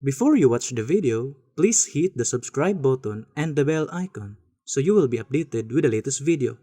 Before you watch the video, please hit the subscribe button and the bell icon so you will be updated with the latest video.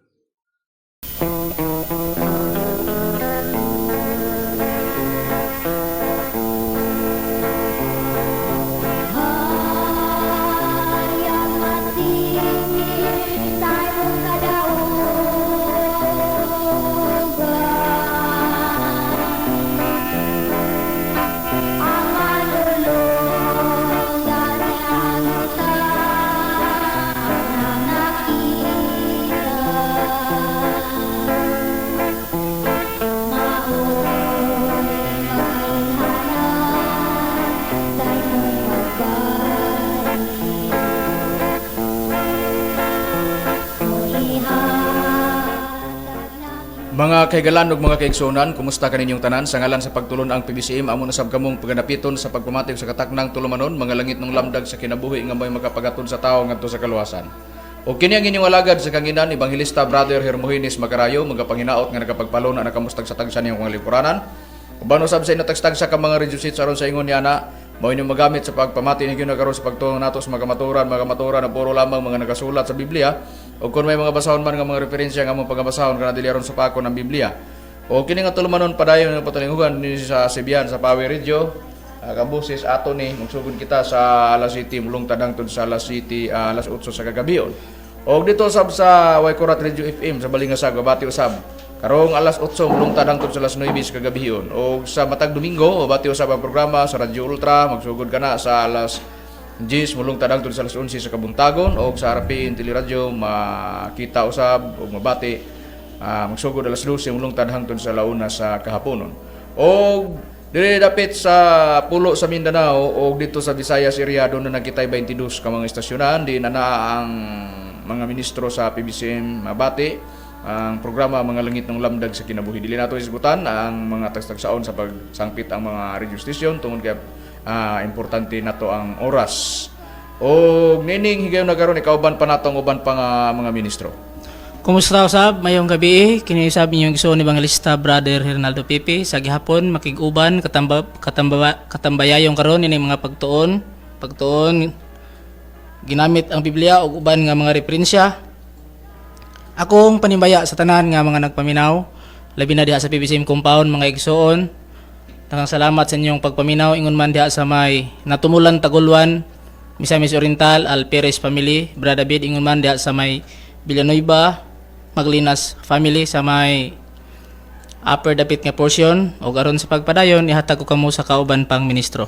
Mga kaigalan ug mga kaigsunan, kumusta kaninyong tanan? Sa ngalan sa pagtulon ang PBCM, amo nasab kamong paganapiton sa pagpamatig sa kataknang tulumanon, mga langit ng lamdag sa kinabuhi nga may makapagatod sa tao ngadto sa kaluwasan. O kini ang inyong alagad sa kanginan, Evangelista Brother Hermogenes Macarayo, mga panginaot nga nagapagpalon na nakamustag sa tagsa niyong mga lipuranan. Uban usab sa inatagstag sa ka mga reducit aron sa ingon ni ana, mao inyong magamit sa pagpamati ni gyud karon sa pagtuon nato sa mga maturan na puro lamang mga nagasulat sa Biblia. O kung may mga basahon man nga mga referensya nga mong pagabasahon kana dili aron sa pako ng Biblia. O kini nga tulumanon padayon nga patalingugan ni sa Sibian sa Power Radio. Kabusis ato ni magsugod kita sa alas City mulong tadangtod sa alas City alas 8 sa kagabion. O dito sab sa Waikurat Radio FM sa Balingasag bati usab. Karong alas 8 mulong tadangtod sa alas 9 sa kagabion. O sa matag Domingo bati usab ang programa sa Radio Ultra magsugod kana sa alas Jis mulong tadangtod sa alas 11 sa Kabuntagon o sa Harapin Teleradyo makita usab o mabati magsugod alas 12 mulong tadangtod sa launa sa kahaponon. O diri dapit sa pulo sa Mindanao o dito sa Visayas area doon na nakitay 22 ka mga istasyonan di na ang mga ministro sa PBCM mabati ang programa mga langit ng lamdag sa kinabuhi. Dili nato isgutan ang mga tagstagsaon sa pagsangpit ang mga radio station tungod kay importante nato ang oras. O nining higayon na karon ikauban pa nato ang uban pa nga mga ministro. Kumusta usab? Mayong gabi, kini usab inyong igsoon ni Evangelista Brother Hernaldo Pipi sa gihapon makig-uban katambayayong karon ini mga pagtuon ginamit ang Biblia ug uban nga mga referensya. Akong panimbaya sa tanan nga mga nagpaminaw, labi na diha sa PBCM compound mga igsoon. Daghang salamat sa inyong pagpaminaw ingon man diha sa may Natumulan Tagulwan, Misamis Oriental, Alperes family, Brother David ingon man diha sa may Villanueva, Maglinas family sa may Upper Dapit nga portion ug aron sa pagpadayon ihatag ko kamo sa kauban pang ministro.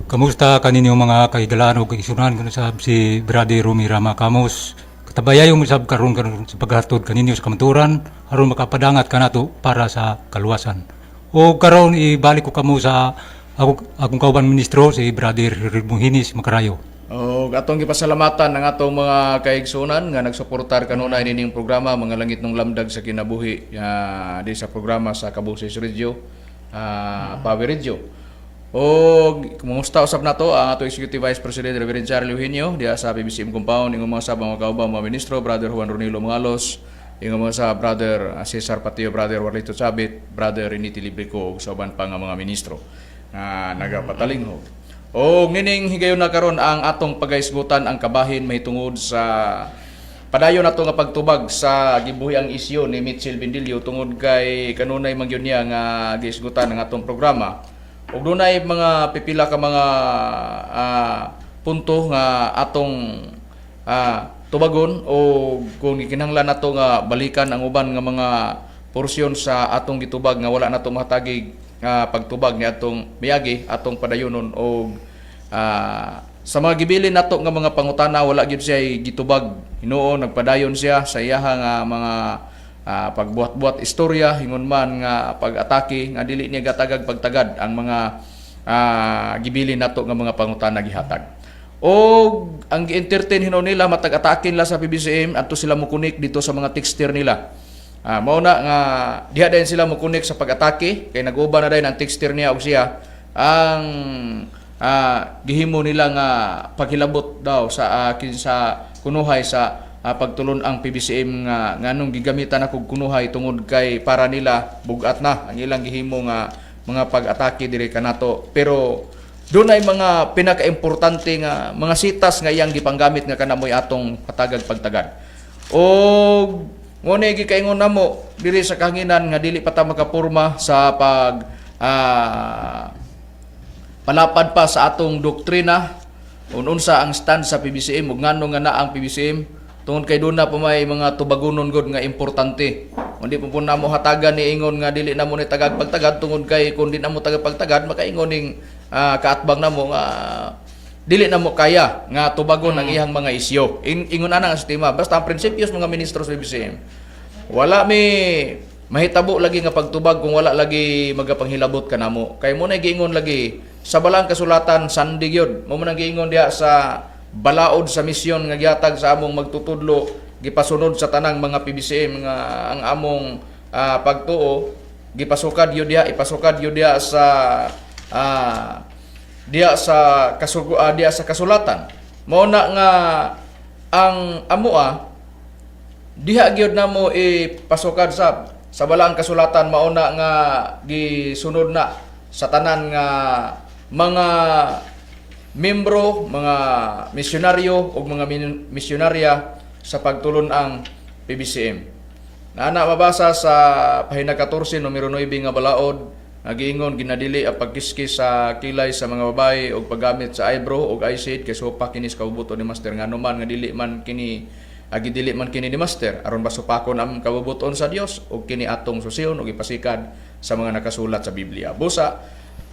Kamusta kaninyo mga kaigalan o kaigsunan kuno sab si Brother Romy Rama Camus. Katabayayon mo sab karon sa paghatod kaninyo sa kamaturan aron makapadangat kanato para sa kaluwasan. O karon ibalik ko kamo sa akong kauban ministro si Brother Hermogenes Macarayo. O atong gipasalamatan ang atong mga kaigsunan nga nagsuportar kanunay nining programa mga langit ng lamdag sa kinabuhi di sa programa sa Kabusis Radio, Power Radio. O kumusta usab nato ang atong Executive Vice President Reverend Charlie Eugenio diha sa PBCM compound ingon mga sabang mga kaubang mga ministro Brother Juan Ronilo Mangalos, ingon mga sa Brother Cesar Patio, Brother Warlito Chabit, Brother Renity Librico ug sa uban pa nga mga ministro nga nagapatalinghog. O nining higayon na karon ang atong pagaisgutan ang kabahin may tungod sa padayon nato nga pagtubag sa gibuhi ang isyu ni Mitchell Bendilio tungod kay kanunay man gyud niya nga giisgutan ang atong programa. Ug dunay mga pipila ka mga punto nga atong tubagon o kung gikinahanglan nato nga balikan ang uban nga mga porsyon sa atong gitubag nga wala nato mahatagig pagtubag ni atong miagi atong padayonon o sa mga gibilin nato nga mga pangutana wala gyud siya gitubag hinuon nagpadayon siya sa iyaha nga mga pagbuhat-buhat istorya hingon man nga pag-atake nga dili niya gatagag pagtagad ang mga gibilin nato nga mga pangutana gihatag. O ang gi-entertain hinuon nila matag-atake nila sa PBCM adto sila mukunik dito sa mga texter nila. Mao na nga diha din sila mukunik sa pag-atake kay nag-uban na din ang texter niya og siya ang gihimo nila nga paghilabot daw sa akin sa kunuhay sa pagtulon ang PBCM nga nganong gigamitan ako kunuhay tungod kay para nila bugat na ang ilang gihimo nga mga pag-atake diri kanato pero doon ay mga pinaka-importante nga mga sitas nga iyang gipanggamit nga kanamoy atong patagag pagtagad. O ngunit gikaingon namo diri sa kahanginan nga dili pa ta makapurma sa pag palapad pa sa atong doktrina unsa ang stand sa PBCM ug ngano nga naa ang PBCM tungod kay doon na po may mga tubagonon god nga importante. Hindi po namo hatagan ni ingon nga dili namo ni tagag pagtagad tungod kay kun di namo tagag pagtagad makaingon ning kaatbang namo nga dili namo kaya nga tubagon ang iyang mga isyo. Ingon ana nga sistema basta ang prinsipyos mga ministro sa PBCM. Wala mi mahitabo lagi nga pagtubag kung wala lagi magapanghilabot kanamo. Kay mo na giingon lagi sa balang kasulatan sandig yun. Mo man giingon diha sa balaod sa misyon nga gihatag sa among magtutudlo gipasunod sa tanang mga PBCM nga ang among pagtuo gipasukad yun diha ipasukad yun diha sa diha sa kasulatan. Mao na nga ang amoa diha gyud namo ipasukad sa balang kasulatan mao na nga gisunod na sa tanan nga mga membro, mga misyonaryo o mga misyonarya sa pagtulon ang PBCM. Naana mabasa sa pahina 14 numero 9 nga balaod nagiingon ginadili ang pagkiskis sa kilay sa mga babae o paggamit sa eyebrow o eyeshade kay sopa kini sa kabubuton ni master ngano man nga dili man kini agidili man kini ni master aron basupakon ang kabubuton sa Dios o kini atong susiyon o ipasikad sa mga nakasulat sa Biblia. Busa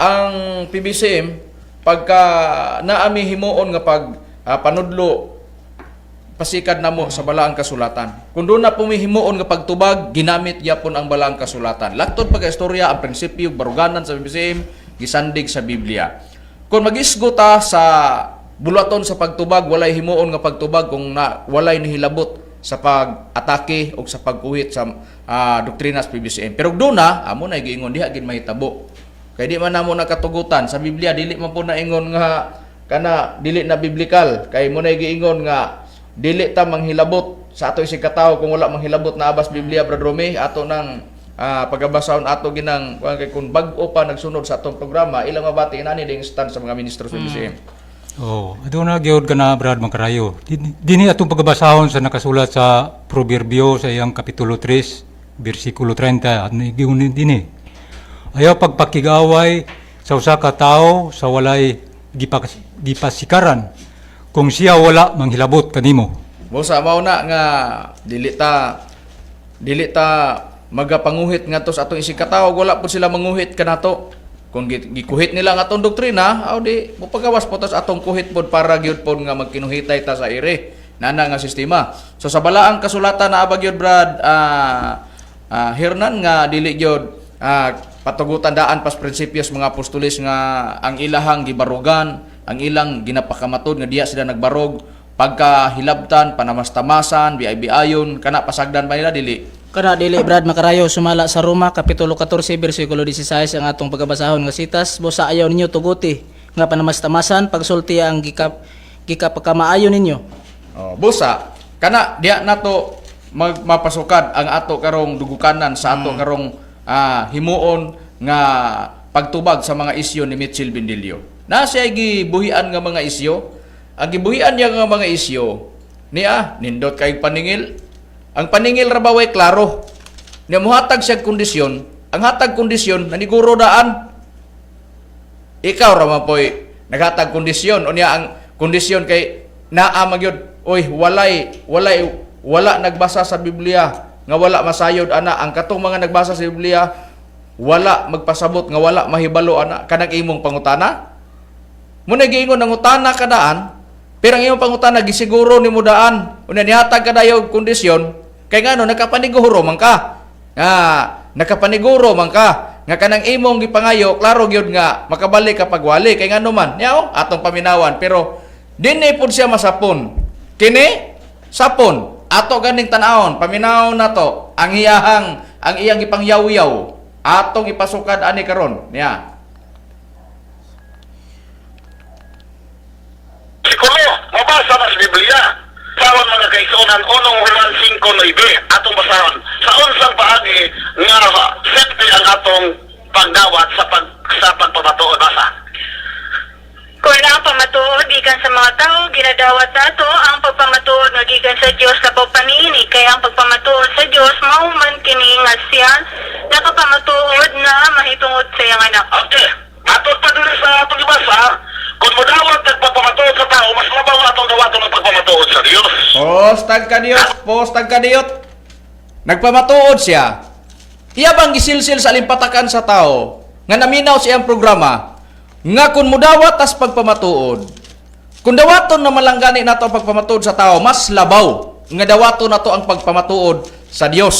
ang PBCM pagka naami himuon nga panudlo pasikad namo sa balaang kasulatan. Kung doon na pumihimuon nga pagtubag, ginamit gyapon ang balaang kasulatan. Laktod pagka-istorya ang prinsipyo baruganan sa PBCM gisandig sa Biblia. Kung mag-isgota sa bulaton sa pagtubag, walay himuon nga pagtubag kung walay nihilabot sa pag-atake o sa pagkuhit sa doktrina sa PBCM. Pero doon na, amo na giingon diha gid mahitabo. Kay di man namo nakatugutan sa Biblia dili man po naingon nga kana dili na biblikal kay mo na giingon nga dili ta manghilabot sa ato isig katawo kung wala manghilabot na abas Biblia Brad Romy ato nang pagabasahon ato ginang kay kun bag-o pa nagsunod sa atong programa ilang mabati inani ding stand sa mga ministro sa PBCM. Aduna gyud kana Brad Magkarayo. Dini atong pagbasahon sa nakasulat sa Proverbio sa iyang kapitulo 3 bersikulo 30 at giun dinhi. Ayaw pagpakigaway sa usa ka tawo sa walay gipasikaran kung siya wala manghilabot kanimo. Busa mao na nga dili ta magapanguhit ngadto sa atong isig katawo wala pud sila manguhit kanato. Kung gikuhit nila nga atong doktrina, di mo pagawas po tas atong kuhit pod para gyud pod nga magkinuhitay ta sa ire. Nana nga sistema. So sa balaang kasulatan na abag gyud Brad Hernan nga dili gyud patugutan daan pas prinsipyos mga apostoles nga ang ilahang gibarugan, ang ilang ginapakamatod nga diya sila nagbarog, pagkahilabtan, panamastamasan, biay-biayon, kana pasagdan ba nila dili? Kana dili Brad Makarayo sumala sa Roma kapitulo 14 bersikulo 16 ang atong pagabasahon nga sitas busa ayaw ninyo tuguti nga panamastamasan pagsulti ang gikapagkamaayo ninyo. Busa kana diya nato mapasukad ang ato karong dugukanan sa ato karong himuon nga pagtubag sa mga isyo ni Mitchell Bindilio. Na siya gibuhian nga mga isyo. Ang gibuhian niya nga mga isyo niya nindot kay paningil. Ang paningil ra baway klaro. Niya muhatag siya kondisyon. Ang hatag kondisyon naniguro daan. Ikaw ra man poy naghatag kondisyon o niya ang kondisyon kay naa magyud oy wala nagbasa sa Biblia nga wala masayod ana ang katong mga nagbasa sa Biblia wala magpasabot nga wala mahibalo ana kanang imong pangutana mo na giingon ang utana kadaan pero ang imong pangutana gisiguro nimo daan unya nihatag kadayo kondisyon kay ngano nakapaniguro man ka nakapaniguro man ka nga kanang imong gipangayo klaro gyud nga makabalik kapag wali kay ngano man niya atong paminawan pero dinhi pud siya masapon kini sapon ato ganing tan-awon paminaw na to ang iyang ipangyaw-yaw atong ipasukad ani karon niya. Sikulo mabasa na sa Biblia sawan mga kaigsuonan unong Juan 5:9 atong basahon sa unsang paagi nga safety ang atong pagdawat sa pagpabatuo basa gikan sa mga tao ginadawat nato ang pagpamatuod nga gikan sa Dios labaw paniini, kaya ang pagpamatuod sa Dios mao man kini nga siya nakapamatuod na mahitungod sa iyang anak. Okay. Ato pa din sa atong ibasa, kung mudawat nagpapamatuod sa tao, mas labaw atong dawaton ng pagpamatuod sa Dios. Postag ka diyot. Nagpamatuod siya. Iya bang gisilsil sa limpatakan sa tao nga naminaw siyang programa nga kung mudawat tas pagpamatuod. Kung dawaton na malanggani nato ang pagpamatuod sa tao, mas labaw nga dawaton nato ang pagpamatuod sa Dios.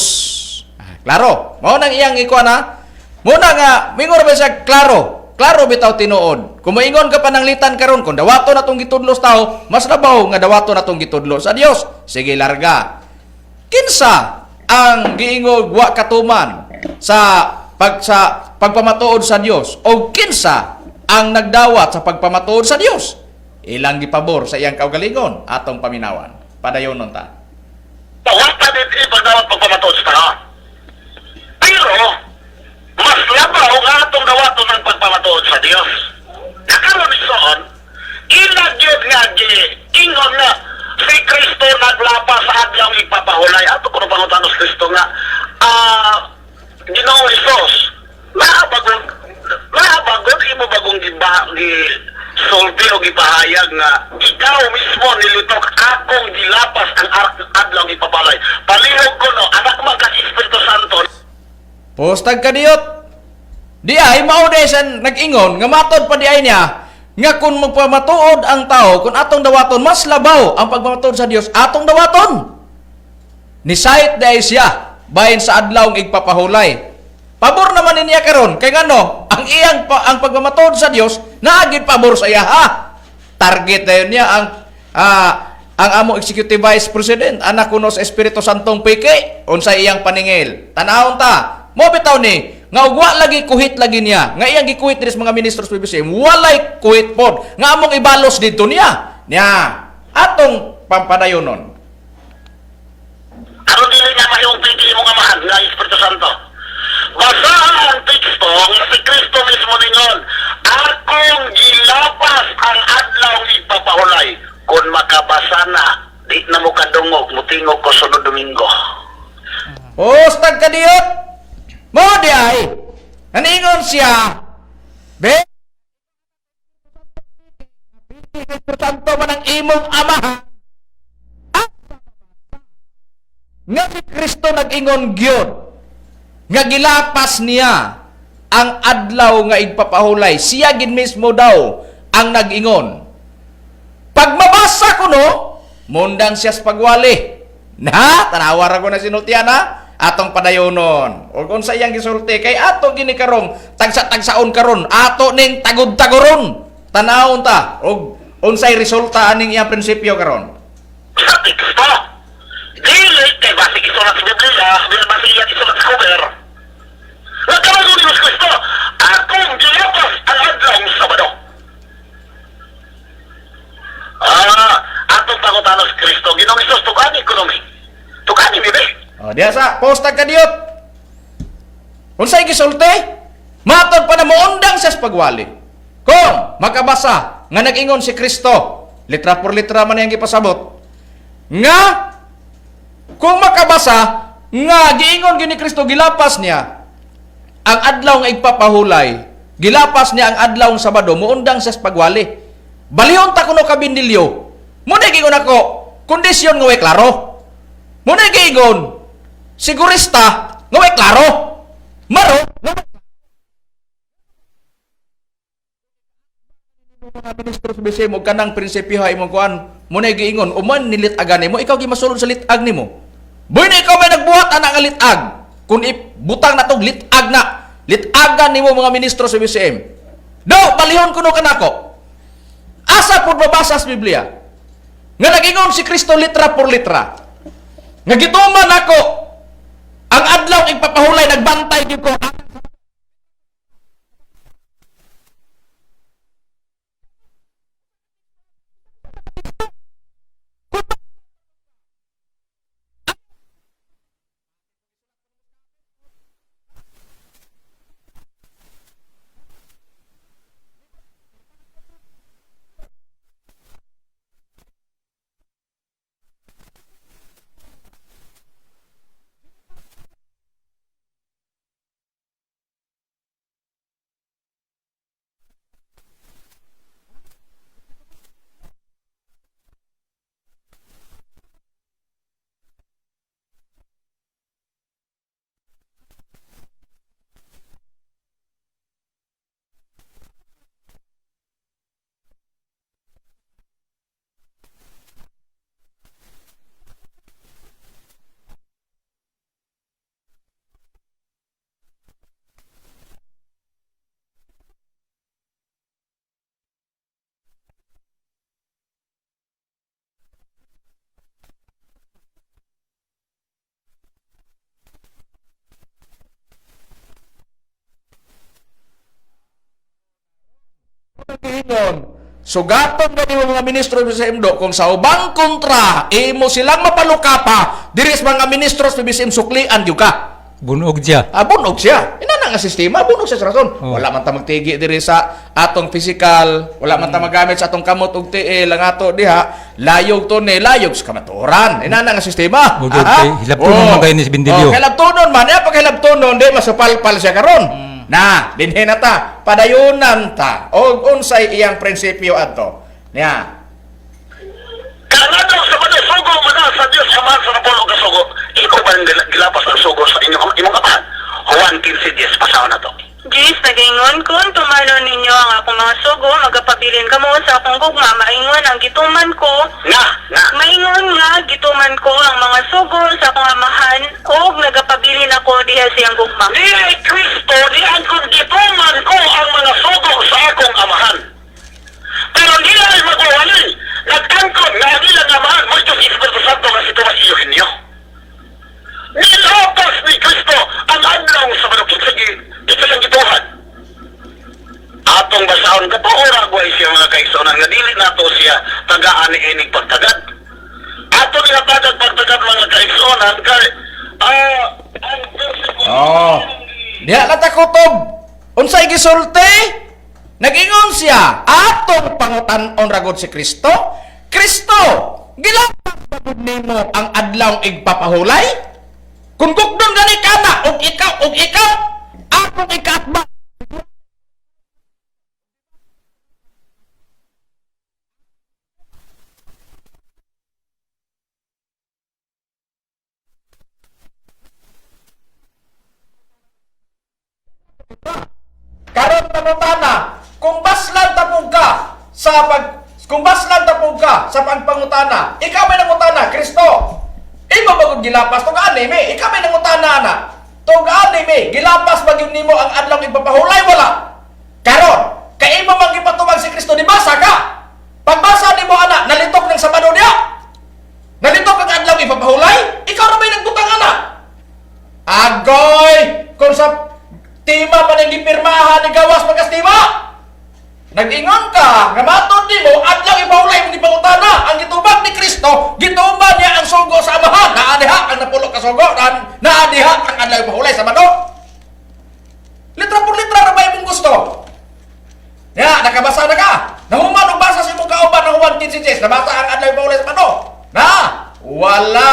Klaro. Mao nang iyang ikuan ha. Muna nga mingon ba siya klaro. Klaro bitaw tinuod. Kung moingon ka pananglitan karon kung dawaton natong gitudlo sa tao, mas labaw nga dawaton natong gitudlo sa Dios. Sige larga. Kinsa ang giingog wa katuman sa pagpamatuod sa Dios o kinsa ang nagdawat sa pagpamatuod sa Dios? Ilang gipabor sa iyang kaugalingon atong paminawan. Padayonon ta. Wata din ipagdawat pagpamatuod sa tao. Pero, mas labaw nga atong dawaton ng pagpamatuod sa Dios. Nakaroon ni Soon, ilagyod nga ingon na si Kristo naglapa sa adlaw ipapahulay. Ato ko na pangutan sa Kristo nga, Ginoong Isos, naabagod imo bagong sulti o gipahayag nga ikaw mismo nilitok akong gilapas ang adlaw ipapalay. Palihog ko no, anak man ka Espiritu Santo. Postag ka diyot. Di ay maudesan nag-ingon nga matod pa di ay niya nga kung magpamatuod ang tao kung atong dawaton mas labaw ang pagpamatuod sa Dios atong dawaton. Ni sait dai siya bahin sa adlaw ng igpapahulay. Pabor naman niya karon kay ngano ang iyang ang pagmamatuod sa Dios naagid pabor sa iya ha. Target dayon niya ang amo executive vice president anak kuno sa Espiritu Santong piki unsay iyang paningil. Tanawon ta. Mo bitaw ni nga ugwa lagi kuhit lagi niya nga iyang gikuhit diri sa mga ministros PBCM walay kuhit pod nga among ibalos didto niya atong pampadayonon. Aron dili nga mahimong pili imong amahan nga Espiritu Santo. Basahan ang teksto nga si Kristo mismo ningon, akong gilapas ang adlaw ipapahulay. Kung makabasa na, di na mo kadungog, mutingog ko sunod Domingo. Postag ka diyot. Mo di ay naningon siya Santo man ang imong amahan nga si Kristo nag-ingon gyud nga gilapas niya ang adlaw nga igpapahulay. Siya gid mismo daw ang nag-ingon. Pag mabasa ko no, mundan siya sa pagwali. Tanawa ra ko na sinultian atong padayonon. O kung sa iyang gisulti kay ato gini karong tagsa-tagsaon karon, ato ning tagod-tagoron. Tanawon ta og unsay resulta aning iyang prinsipyo karon. Sa teksto, dili kay basi isulat sa Biblia, dili basi isulat sa cover. Nagkamagon ni Kristo, akong gilapas ang adlaw ng Sabado. Atong pangutanos Kristo, Ginoong Isus, tukani ekonomi. Tukani bibi. Diya sa postag ka diyot. Unsay gisulti? Matod pa na muundang sa pagwali. Kung makabasa nga nag-ingon si Kristo, litra por litra man yang gipasabot. Nga kung makabasa nga giingon gini Kristo gilapas niya ang adlaw nga igpapahulay, gilapas niya ang adlaw ng Sabado, muundang sa pagwali. Balihon ta kuno ka bindilyo. Muna giingon ako, kondisyon nga way klaro. Muna giingon, sigurista nga way klaro. Maro, mga ministro sa BC mo kanang prinsipyo ha imong kuan muna giingon uman nilit agani mo ikaw gimasulod sa litag nimo. Boy na ikaw may nagbuhat ana nga litag. Kung ibutang na tong litag na litagan nimo mga ministro sa BCM. Do balihon kuno kanako. Asa pud mabasa sa Biblia nga nagingon si Kristo litra por litra. Nga gituman ako ang adlaw igpapahulay nagbantay gyud ko ingon, sugaton gani mo mga ministro sa PBCM kung sa ubang kontra imo silang mapalukapa diri sa mga ministro sa PBCM suklian gyud ka. Bunog siya. Bunog siya. Ina na nga sistema, bunog siya sa rason. Oh. Wala man ta magtigi diri sa atong physical, wala man ta magamit sa atong kamot ug tiil lang ato diha. Layog to ni layog sa kamaturan. Ina na nga sistema. Ug kay hilabtonon man kayo ni Bindilyo. Kay hilabtonon man, pag hilabtonon di masupalpal siya karon. Na, dinhi na ta, padayunan ta. Og unsay iyang prinsipyo adto. Nya. Kanado sa mga sugo mana sa Diyos Ama sa napulog ka sugo. Ikaw ba ang gilapas ang sugo sa imong amahan? Juan 15:10 pasaw na to. Jis, nagaingon ko, tumalo ninyo ang akong mga sugo, magapabilin ka mo sa akong gugma, maingon ang gituman ko, maingon nga, gituman ko ang mga sugo sa akong amahan, o nagapabilin ako diha siyang gugma. Ni Kristo, ni ang gituman ko ang mga sugo sa akong amahan. Pero nila ay magwawali. Nagtangkon na ang ilang amahan mo ito si Espiritu Santo nga si tumasiyohin niyo. Nilapas ni Kristo ang adlaw sa manukit sige ito lang gituhan. Atong basahon ka pa oragway siya mga kaigsunan nga dili nato siya tagaan ni inig pagtagad. Ato niya pagtagad mga kaigsunan kay ang Diha na ta kutob. Unsay gisulti? Nag-ingon siya, atong pangutan-on ragod si Kristo. Kristo, gilapas ba gud nimo ang adlaw igpapahulay? Kung gugdon gani ka na, og ikaw, akong ikaatba. Karon pangutana, kung baslan tapog ka sa pagpangutana, ikaw may nangutana, Kristo. Imo bagod gilapas tug ani mi, ikaw may nangutana na. Tug ani mi, gilapas ba gyud nimo ang adlaw igpapahulay wala? Karon, kay imo man gipatubag si Kristo di basa ka. Pagbasa nimo ana, nalitok ng Sabado diha. Nalitok ang adlaw igpapahulay, ikaw ra may nagbutang ana. Agoy, kung sa tima pa nang gipirmahan ni gawas pagkastima. Nag-ingon ka, nga matod nimo adlaw ipahulay mo di pangutana, ang gitubag ni Kristo, gituban niya ang sugo sa amahan, naadiha ang napulok ka sugo, naadiha ang adlaw ipahulay sa Sabado. Litra por litra na ba imong gusto? Ya, nakabasa na ka. Nahuman og basa sa imong kauban ng Juan 15:10, nabasa ang adlaw ipahulay sa Sabado. Na, wala.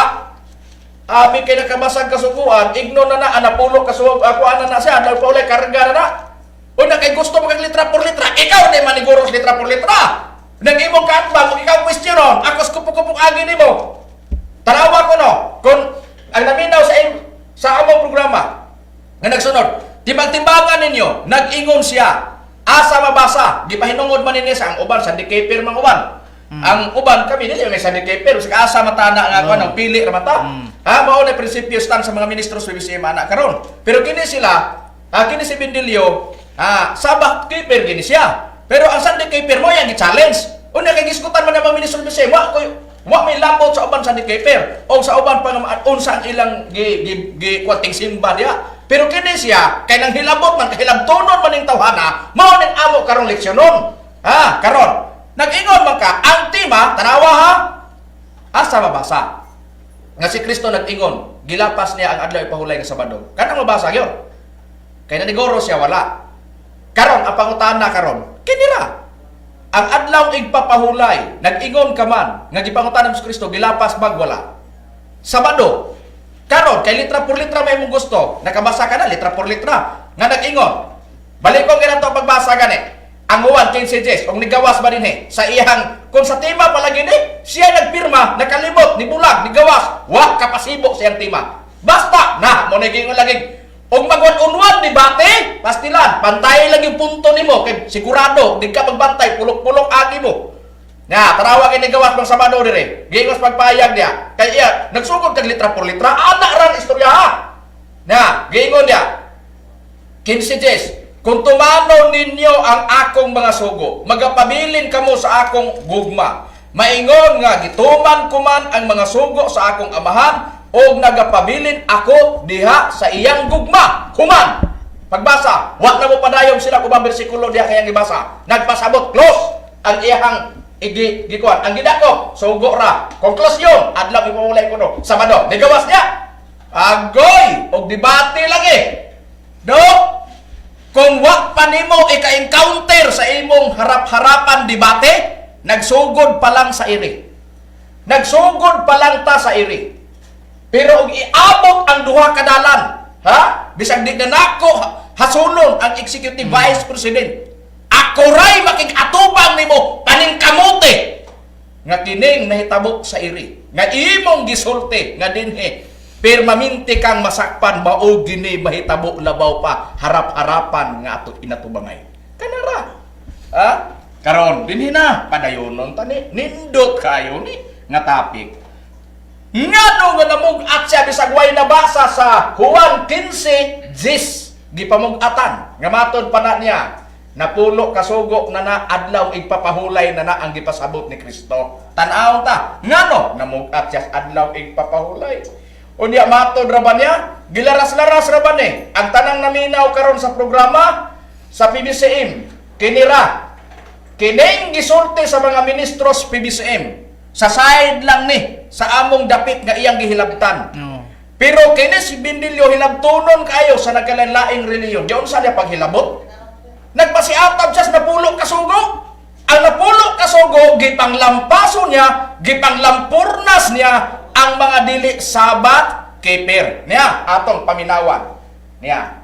Abi kay nakabasag kasuguan, igno na napulok ka sugo, ako na siya adlaw ipahulay karga na. O na kay gusto mo kag litra por litra, ikaw di maniguros litra por litra. Nang imong kaatbang, kung ikaw questionon, ako skupok-kupok agi nimo. Tanawa ko no, kung ang naminaw sa among programa nga nagsunod, timbang-timbangan ninyo, nag-ingon siya, asa mabasa, gipahinungod man ninyo sa ang uban, sa dikaper mga uban. Ang uban kami dili may sa dikaper, sa asa matana nga ako ng pili ra mata. Mao na prinsipyo stand sa mga ministro sa PBCM ana karon. Pero kini sila, kini si Bindilyo, sabak keeper gini siya. Pero ang Sunday keeper mo yang gi-challenge. Una kay giskutan man ang ministro sa wa may labot sa uban Sunday keeper o sa uban pang unsa ang ilang gi kwating simba diya. Pero kini siya kay nang hilabot man kahilabtonon man ning tawhana, mao ning amo karong leksyonon. Karon nag-ingon man ka ang tima tanawa ha. Asa mabasa nga si Kristo nag-ingon, gilapas niya ang adlaw ipahulay nga Sabado. Kanang mabasa gyud. Kay naniguro siya wala. Karon ang pangutana karon, kinira. Ang adlaw igpapahulay, nag-ingon ka man, nga gipangutan sa Kristo gilapas bag wala. Sabado. Karon kay litra por litra may mong gusto, nakabasa ka na litra por litra nga nag-ingon. Balik ko ganito pagbasa gani. Ang Juan 15:10, kung nigawas ba dinhi sa iyang kung sa tima palagi ni, siya nagpirma, nakalimot, ni bulag, ni gawas, wa kapasibo siyang tima. Basta na mo nagingon lagi. Og magwan-unwan ni bate, pastilan, pantay lang yung punto nimo kay sigurado di ka magbantay pulok-pulok agi mo. Nga, tarawa kay nigawas pang Sabado dire. Gingos pagpayag niya. Kay iya nagsugod kag litra por litra, ana ran istorya ha. Nga, gingon niya. 15:10, kung tumanaw ninyo ang akong mga sugo, magapabilin kamo sa akong gugma. Maingon nga gituman kuman ang mga sugo sa akong amahan, og nagapabilin ako diha sa iyang gugma. Human. Pagbasa, wa na mo padayong sila kubang bersikulo diha kayang gibasa. Nagpasabot close ang iyang gikuan. Ang gidako sugo ra. Konklusyon, adlaw ipamulay kuno Sabado. Digawas niya. Agoy og debate lagi. Do kung wa pa nimo ika-encounter sa imong harap-harapan debate, nagsugod pa lang sa iri. Nagsugod pa lang ta sa iri. Pero og iabot ang duha ka dalan, ha? Bisag di na nako hasulon ang executive vice president. Ako ray makig-atubang nimo paningkamote nga kining nahitabo sa iri. Nga imong gisulti nga dinhi permanente kang masakpan mao gini mahitabo labaw pa harap-harapan nga ato inatubangay. Kanara. Ha? Karon dinhi na padayonon tani nindot kayo ni nga topic. Ngano nga namugat siya bisag way nabasa sa Juan 15:10 gipamugatan nga matod pa na niya napulo kasugo na adlaw igpapahulay na ang gipasabot ni Kristo. Tan-aw ta ngano namugat siya adlaw igpapahulay. Unya matod ra ba niya gilaras-laras ra ba ni ang tanang naminaw karon sa programa sa PBCM kinira kining gisulti sa mga ministros PBCM sa side lang ni sa among dapit nga iyang gihilabtan. Pero kini si Bindilyo hilabtunon kayo sa nagkalain-laing reliyon. Diyon sa niya paghilabot. Nagpasiatab siya sa napulo kasugo. Ang napulo kasugo, gipanglampaso niya, gipanglampurnas niya ang mga dili sabat keper. Niya, atong paminawan. Niya.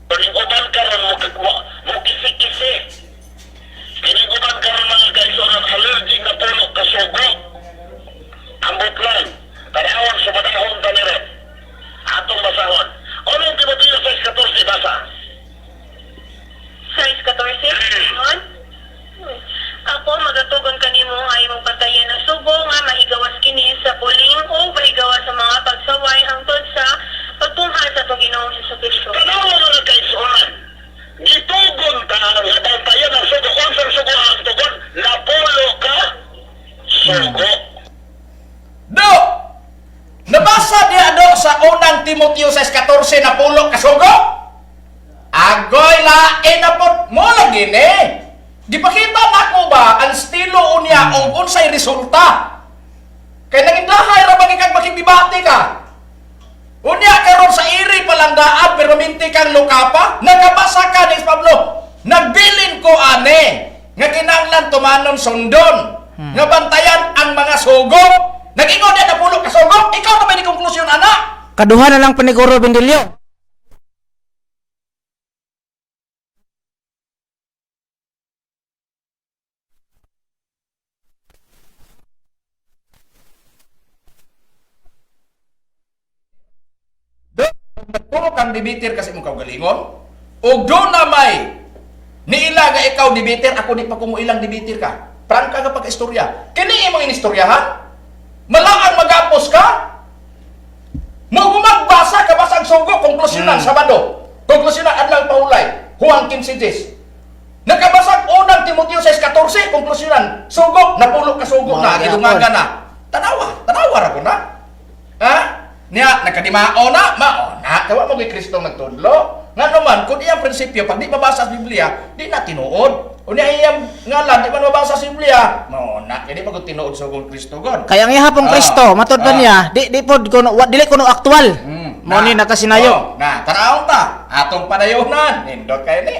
Pinigutan ka rin mo kisi-kisi. Pinigutan ka rin mga guys ang allergic na puno kasugo. Ambot lang. Tanawan sa madahon tanirin. Atong basahon. Ano yung Timoteo 6:14 basa? 6:14? Ako magatugon kanimo nga imong patayan ng sugo nga mahigawas kini sa puling o mahigawas sa mga pagsaway hangtod sa pagtungha sa Panginoong Jesucristo. Tanawan mo na kaisuhan. Gitugon ka ang bantayan ng sugo. Kung sa sugo ang tugon, napulo ka sugo. Do! Nabasa niya do sa unang Timoteo 6:14 na pulo kasugo? Agoy lain na po mo lagi ni. Gipakita na ko ba ang estilo unya o unsay resulta? Kay naging lahay ra bang ikag makigdebate ka? Unya karon sa iri palang daan pero minti kang lukapa, nagabasa ka ni Pablo. Nagbilin ko ane nga kinahanglan tumanon sundon nga bantayan ang mga sugo. Nag-ingon na pulo ka sugo. Ikaw na ba ni konklusyon anak? Kaduha na lang paniguro Bindilyo. Puro kang debater kasi mong kaugalingon. O doon na may niila nga ikaw debater, ako di pa kung ilang debater ka. Prangka ka pag-istorya. Kini imong inistoryahan? Malaang magapos ka? Mo magbasa ka basang sugo, konklusyonan Sabado. Konklusyonan adlaw paulay, Juan 15:10. Nakabasag unang Timoteo 6:14, konklusyonan sugo, napulo ka sugo na, gidungaga na. Tanawa ra ko na. Ha? Niya, nakadimao na, maona. Kawa mo kay Kristo nagtudlo. Nga naman, kung iyang prinsipyo, pag di mabasa sa Biblia, di na tinuod. Kung iyang ngalan, di man mabasa sa Biblia, maona. Kaya di pag tinuod sa kong Kristo God. Kaya ang ihapong Kristo, matod pa niya, di pod kuno dili kuno aktual. Mo ni nakasinayo. Na, tanaw ta. Atong padayonan. Nindot kayo ni.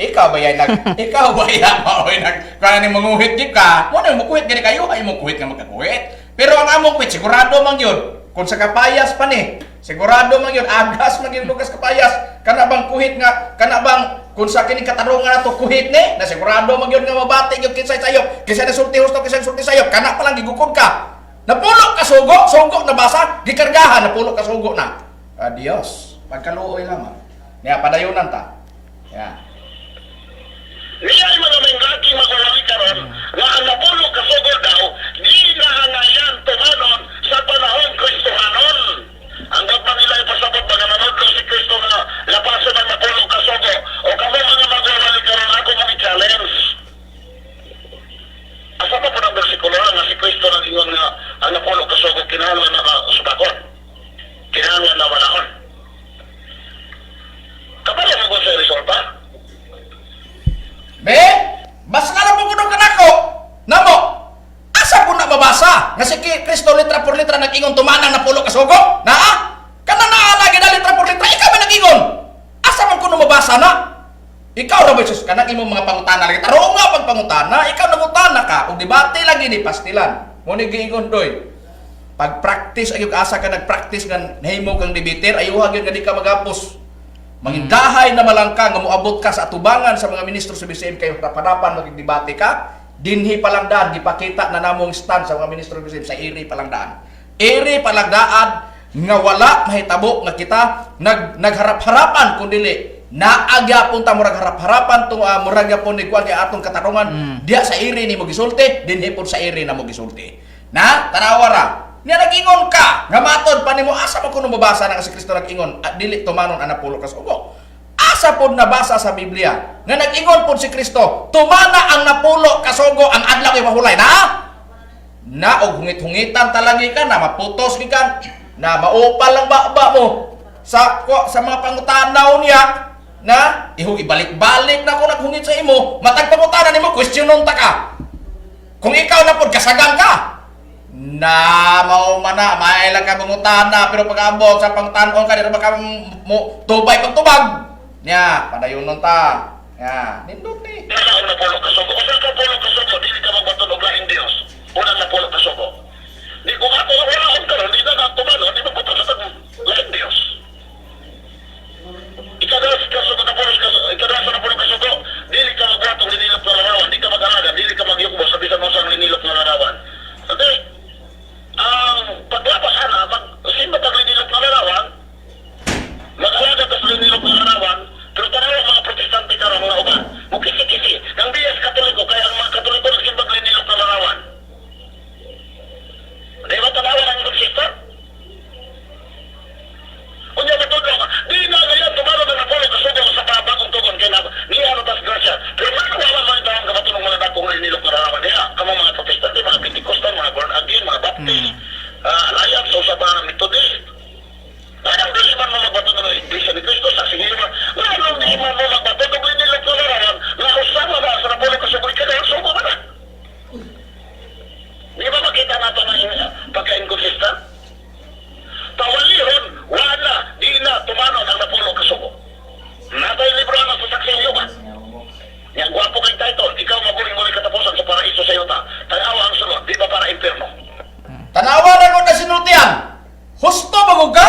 Ikaw ba yan ikaw ba yan maoy kaya ni manguhit di ka? Mo na mukuhit gani kayo, ay mukuhit nga magkakuhit. Pero ang among kuhit sigurado man yun. Kung sa kapayas pa ni, sigurado man yun, agas man yun lugas kapayas. Kana bang kuhit nga, kana bang kung sa kining katarungan nato kuhit ni, na sigurado man yun nga mabati yung kinsay sayop. Kinsa na sulti husto, kinsa sulti sayop, kana pa lang gigukod ka. Napulo ka sugo na basa, gikargahan, napulo ka sugo na. Adios, pagkaluoy lamang. Nga, padayunan ta. Yan. Niya ay mga may lagi makulaki karon nga ang napulo ka sugo daw, di nahangayan tumanon sa panahon Kristohanon. Ang gabang nila ipasabot mga nanodlo si Kristo na lapasan ang napulo ka sugo. O kamo mga magwawali karon ako mga challenge. Asa pa po ng bersikulo nga si Kristo nang ingon nga ang napulo ka sugo kinahanglan na subakon. Kinahanglan na walahon. nga si Kristo litra por litra nag-ingon tumanang na pulo ka sugo? Na? Kana na lagi na litra por litra, ikaw man nag-ingon. Asa man kuno mabasa na? Ikaw ra ba sus kanang imong mga pangutana lagi. Taro nga pagpangutana, ikaw nangutana ka ug debate lagi ni pastilan. Mo ni giingon doy. Pag practice ayog asa ka nag-practice nga nahimo kang debater, ayuha gyud nga di ka magapos. Mangindahay na malangka nga moabot ka sa atubangan sa mga ministro sa BCM kayo harapan magdebate ka. Dinhi palangdaan gipakita na namong stand sa mga ministro sa BCM sa iri palangdaan. Iri palangdaan nga wala mahitabo nga kita nagharap-harapan kun dili naagya punta murag harap-harapan to murag gyapon ni kuan atong katarungan diya sa iri ni mo gisulti dinhi pud sa iri na mo gisulti. Na tanawara niya nag-ingon ka nga matod pa nimo asa man kuno mabasa na si Kristo nag-ingon at dili tumanon ana pulo ka sugo. Asa pod nabasa sa Biblia nga nag-ingon pod si Kristo tumana ang napulo ka sugo ang adlaw ay mahulay na og hungit-hungitan talagi ka na maputos gikan na maupal lang ba mo sa mga pangutanaw niya na ibalik-balik na ko naghungit sa imo matag pangutana nimo questionon ta ka kung ikaw na pod kasagang ka na mao man na mailang ka mangutana pero pag-abot sa pangtanon ka dito baka mo tubay pagtubag nya padayonon ta ya nindot ni Nasa na pulo ka sugo. Kung ka pulo ka sugo, dili ka magbaton og laing Dios. Unang na pulo ka sugo. Di ko ato wala akong karon, di na natumano, di magbaton sa tag laing Dios. Ikadas ka sugo na pulo ka sugo, ikadas na pulo ka sugo, dili ka magbatong linilop na larawan, di ka mag-alaga, dili ka magyukbo sa bisan mo sa linilop na larawan. Okay? Ang paglapas ana, simba tag linilop na larawan, mag-alaga ka sa linilop na larawan, pero tanawa mga protestante ka mga uban. Mukisi-kisi. Nang biyas katoliko, kaya ang mga katoliko nagsimbag linilok na larawan. Di ba tanawa ng magsistar? Kunya matudlo ka, di na ngayon tumaro na napulo kasugo sa pabagong tugon kaya na niya ano tas grasya. Pero wala man ito ang kamatulong mga dakong linilok na larawan. Di kamo mga protestante, mga Pentecostal, mga born again, mga Baptist, Alliance, o sa mga Methodist. Anong di man mo magbato ng Iglesia ni Cristo sa sinima? Anong di man mo magbato ng linilok na larawan? Na usama ba sa napulo kasugo ka na sugo ba na? Di ba makita natin na pagka-inconsistent? Tawalihon, wala, di na tumanon ang napulo kasugo. Natay libro na sa saksing ba? Yang gwapo kay title, ikaw mabuling-buling katapusan sa paraiso sa yuta. Tanawa ang sunod, di ba para impyerno? tanawa na ko na sinultian husto bagog ka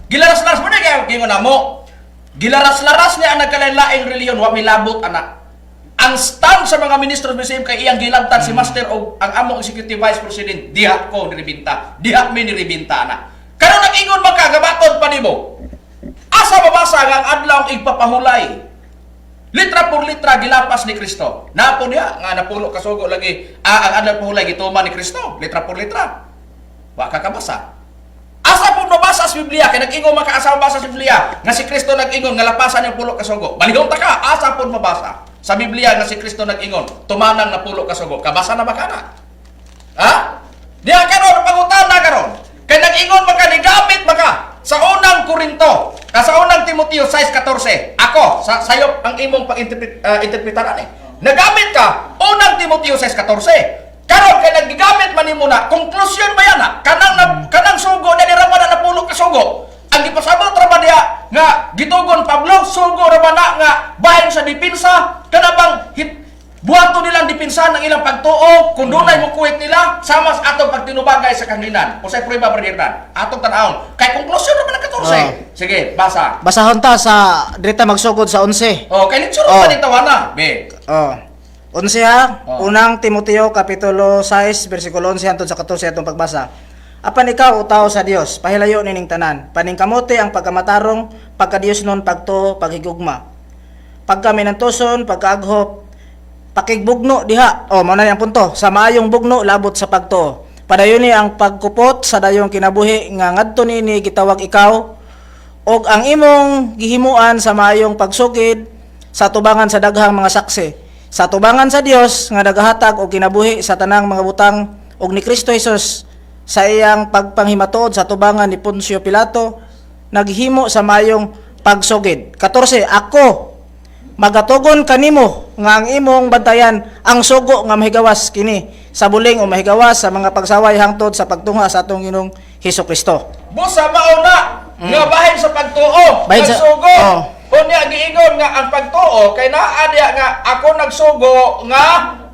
gilaras-laras mo na kaya gingon namo gilaras-laras niya ang nagkalain-laing reliyon wa milabot anak. Ang stand sa mga ministro BCM kay iyang gilabtan si Master o ang among Executive Vice President diha ko niribinta diha mi niribinta anak. Karon nag-ingon magkagabaton pa nimo. Asa mabasa nga ang adlaw igpapahulay. Litra por litra gilapas ni Kristo. Napo niya nga napulo kasugo lagi ang adlaw pahulay gituman ni Kristo. Litra por litra. Wa ka kabasa. Asa po nabasa sa Biblia kay nag-ingon makaasa mabasa sa Biblia nga si Kristo nag-ingon nga lapasan yung pulo kasugo. Balihon ta ka asa po mabasa sa Biblia nga si Kristo nag-ingon tumanang na pulo kasugo. Kabasa na ba kana? Ha? Diha karon pangutana karon. Kay nag-ingon makanigamit maka sa unang Korinto, sa unang Timoteo 6:14. Ako sayo ang imong pag-interpretaran Nagamit ka unang Timoteo 6:14. Karon kay nagigamit man nimo na konklusyon ba yana kanang sugo na dirama na pulo ka sugo. Ang gipasabot ra ba diha nga gitugon Pablo sugo ra ba na nga bahin sa depensa kana bang buhato nilang depensa ng ilang pagtuo kung dunay mo kuwit nila sama sa atong pagtinubagay sa kanginan. Usay prueba brother atong tan-awon kay konklusyon ra ba na 14. Sige, basa. Basahon ta sa direta magsugod sa 11. Oh, kay nitsuro pa ni tawana. Be. 11 ha. Unang Timoteo kapitulo 6 bersikulo 11 hangtod sa 14 atong pagbasa. Apan ikaw utaw sa Dios, pahilayo nining tanan. Paningkamote ang pagkamatarong, pagkadiyosnon, pagtuo, paghigugma. Pagkaminantuson, pagkaaghop, pakigbugno diha. Mao na yang punto. Sa maayong bugno labot sa pagtuo. Padayon ni ang pagkupot sa dayong kinabuhi nga ngadto nini gitawag ikaw og ang imong gihimuan sa maayong pagsugid sa tubangan sa daghang mga saksi. Sa tubangan sa Dios nga nagahatag og kinabuhi sa tanang mga butang og ni Kristo Jesus sa iyang pagpanghimatuod sa tubangan ni Poncio Pilato naghimo sa mayong pagsugid. 14 Ako magatugon kanimo nga ang imong bantayan ang sugo nga mahigawas kini sa buling o mahigawas sa mga pagsaway hangtod sa pagtunga sa atong Ginoong Hesukristo. Busa mauna nga bahin sa pagtuo, Bahin sa- nagsugo. oh. Unya giingon nga ang pagtuo kay naa diya nga ako nagsugo nga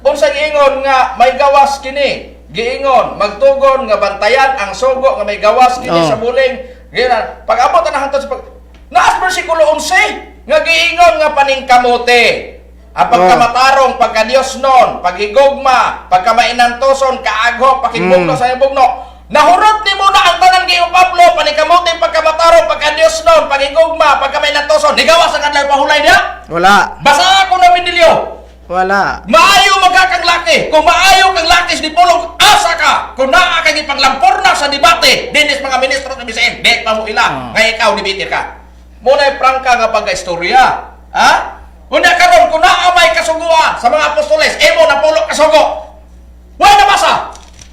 unsa giingon nga may gawas kini. Giingon magtugon nga bantayan ang sugo nga may gawas kini Oh. sa buling. Gina, pag abot na hangtod sa pag naas bersikulo 11 nga giingon nga paningkamote. Ang pagkamatarong, pagka-Diyos nun, paghigugma, pagkamainantoson, kaagho, pakibugno sa ibugno. Nahurot ni mo na ang tanan giyo Pablo, panikamuti, pagkamatarong, pagka-Diyos nun, paghigugma, pagkamainantoson. Nigawas ang kanlang pahulay niya? Wala. Basa ako na Mindilyo. Wala. Maayo magkakang laki. Kung maayo kang laki sa dipulog, asa ka. Kung naa kang ipaglampor na sa debate, dinis mga ministro sa BCM, di pa mo ila, nga ikaw nibitir ka. Muna'y prangka nga pagka-istorya. Ha? Una karon kung naa may kasuguan sa mga apostoles, emo na pulo kasugo. Wala na basa.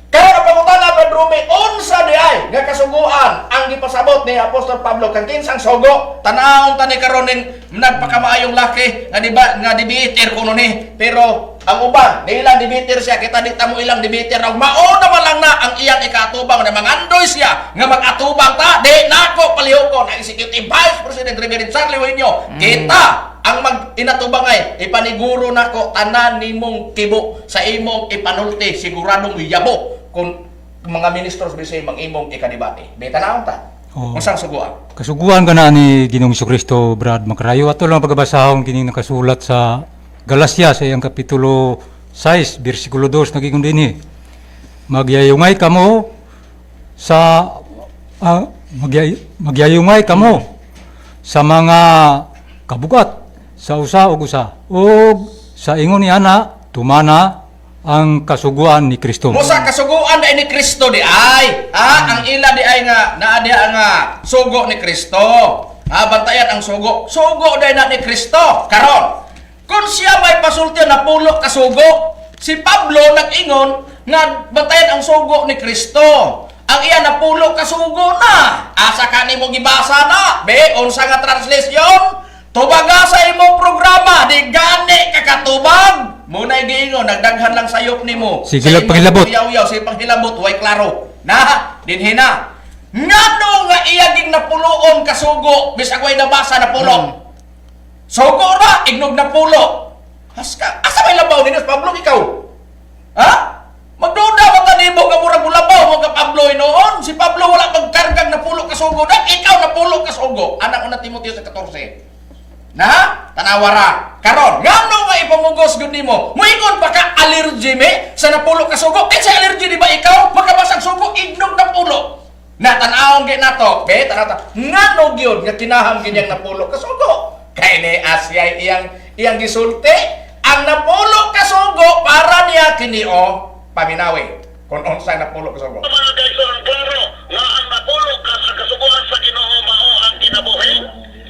Kaya na pangutana Brad Rumi, unsa di ay nga kasuguan ang gipasabot ni Apostol Pablo kang kinsang sugo. Tanahon tani karon ning nagpakamaayong laki nga dibitir kuno ni. Pero ang uban, nilang dibitir siya kita di ta mo ilang dibitir og mao naman lang na ang iyang ikatubang na mangandoy siya nga magatubang ta di nako palihokon ang Executive Vice President Reverend Charlie Huinyo. Kita ang mag-inatubangay, ipaniguro nako tanan nimong kibo sa imong ipanulti, siguradong yabo kung mga ministros bisay mang imong ikadibate. Beta naon ta? Oo. Unsang suguan? Kasuguan ka na ni Ginoong Jesucristo, Brad Macarayo. Ato lang pagkabasahon kining nakasulat sa Galacia sa iyang kapitulo 6, versikulo 2, nagiging din Magyayungay kamo sa magyayungay kamo sa mga kabugat sa usa ug usa ug sa ingon ni ana tumana ang kasuguan ni Kristo. Musa kasuguan na ni Kristo di ay. Ang ila di ay nga naa diha nga sugo ni Kristo. Bantayan ang sugo. Sugo day na ni Kristo. Karon, kung siya may pasulti na pulo ka sugo, si Pablo nag-ingon nga bantayan ang sugo ni Kristo. Ang iya na pulo ka sugo na. Asa ka nimo gibasa na? Be, unsa nga translation? Tubaga sa imong programa, di gani kakatubag. Muna'y giingon, nagdaghan lang sayop nimo. Sige lang panghilabot. Yaw-yaw, sige panghilabot, way klaro. Na, dinhina. Ngano nga iyaging napuloon kasugo, bisag way nabasa na pulo. Sugo ra, ignog na pulo. Asa may labaw ninyo, Pablo, ikaw? Ha? Magduda ka tanimo ka murag labaw mo ka Pablo noon. Si Pablo wala magkargang na pulo kasugo. Ikaw na pulo kasugo. Anak ko na Timoteo sa 14. Na? Tanawara. Karon, ngano nga ipamugos gud nimo? Muingon pa ka allergy me sa napulo ka sugo? Kinsa allergy di ba ikaw? Makabasag sugo ignog na pulo. Na tan-awon gyud nato. Be, tanata. Ngano gyud nga kinaham ginyang napulo ka sugo? Kay ni Asya iyang gisulti ang napulo ka sugo para niya kini paminawi. Kung unsa napulo ka sugo. Mga kaibigan, klaro nga ang napulo ka sa kasuguan sa Ginoo mao ang kinabuhi.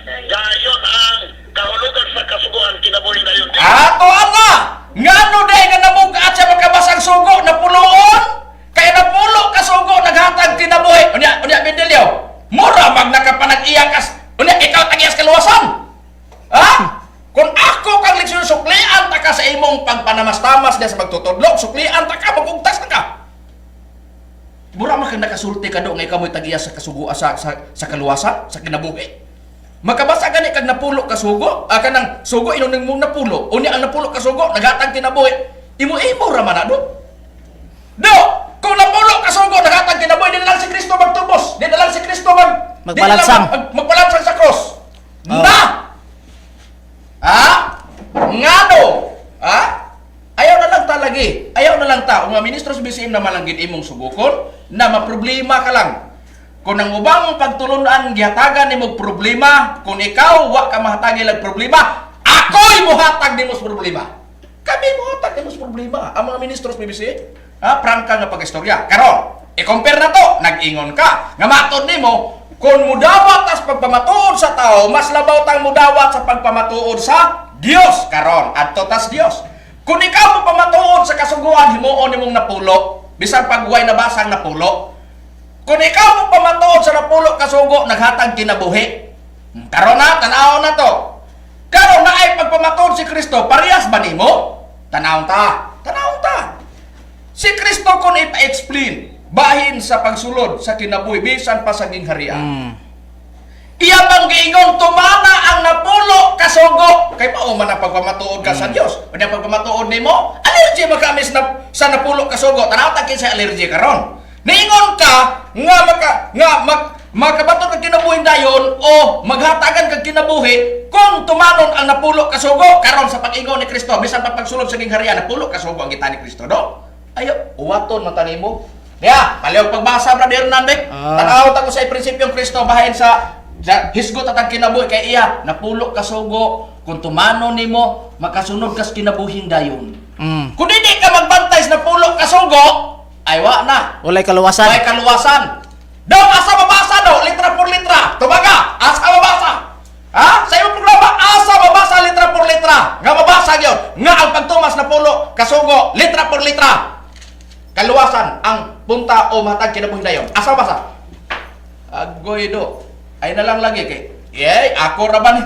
Gayon ang kahulugan sa kasuguan kinabuhi na yun. Ato ana! Ngano day nga namugat siya magkabasang sugo na puloon? Kaya napulo ka sugo naghatag kinabuhi. Unya Bendelio, mura mag nakapanag-iya kas. Unya ikaw tagiyas kaluwasan. Ha? Kung ako kang leksyon suklian ta ka sa imong pagpanamastamas diya sa pagtutudlog, suklian ta ka magugtas na ka. Mura man kang nakasulti ka do nga ikaw mo'y tagiyas sa kasugo sa kaluwasan, sa kinabuhi. Makabasa gani kag napulo ka sugo, kanang sugo inong mong napulo. Unya ang napulo ka sugo naghatag kinabuhi. Imo ra man do. Do, kung napulo ka sugo naghatag kinabuhi, di na lang si Kristo magtubos. Di na lang si Kristo magpalansang sa cross. Na. Ngano? Ayaw na lang ta lagi. Ayaw na lang ta. Mga ministro sa BCM na malanggit imong sugukon na maproblema ka lang. Kung ang ubang pagtulunan gihatagan nimo problema, kung ikaw wa ka mahatagi lag problema, ako'y mohatag nimo sa problema. Kami mohatag nimo sa problema. Ang mga ministro sa BBC, prangka nga pag-istorya. Karon, i-compare na to, nag-ingon ka. Nga matod nimo, kung mudawat as pagpamatuod sa tao, mas labaw tang mudawat sa pagpamatuod sa Dios. Karon, adto tas Dios. Kung ikaw mo pamatuod sa kasuguan, himuon nimong napulo, bisan paghuway na basang napulo. Kung ikaw mo pamatuod sa napulo kasugo, naghatag kinabuhi. Karon na, tanawon na to. Karon na ay pagpamatuod si Kristo, parehas ba nimo? Tanawon ta. Tanawon ta. Si Kristo kon ipa-explain bahin sa pagsulod sa kinabuhi bisan pa sa gingharian. Iya bang giingon tumana ang napulo kasugo kay mao man ang pagpamatuod ka sa Dios. Unya pagpamatuod nimo, allergy makamis na sa napulo kasugo. Tanaw ta kinsa allergy karon. Niingon ka makabaton kag kinabuhi dayon o maghatagan kag kinabuhi kung tumanon ang napulo kasugo karon sa pag-ingon ni Kristo bisan pa pagsulod sa gingharian napulo kasugo ang gitani ni Kristo do. Ayo, uwaton man tanimo. Diya, palihog pagbasa brother Nandek. Tanaw ta ko sa prinsipyong Kristo bahin sa hisgot at ang kinabuhi kay iya napulo kasugo kung tumano nimo makasunod kas kinabuhing dayon. Kung hindi ka magbantay sa napulo kasugo ay wa na. Walay kaluwasan. Walay kaluwasan. Daw asa mabasa daw litra por litra. Tumaga, asa mabasa. Ha? Sa iyong programa asa mabasa litra por litra. Nga mabasa gyud nga ang pagtumas napulo kasugo litra por litra. Kaluwasan ang punta o matag kinabuhing dayon. Asa mabasa? Agoy do. Ay na lang lagi kay ako ra ba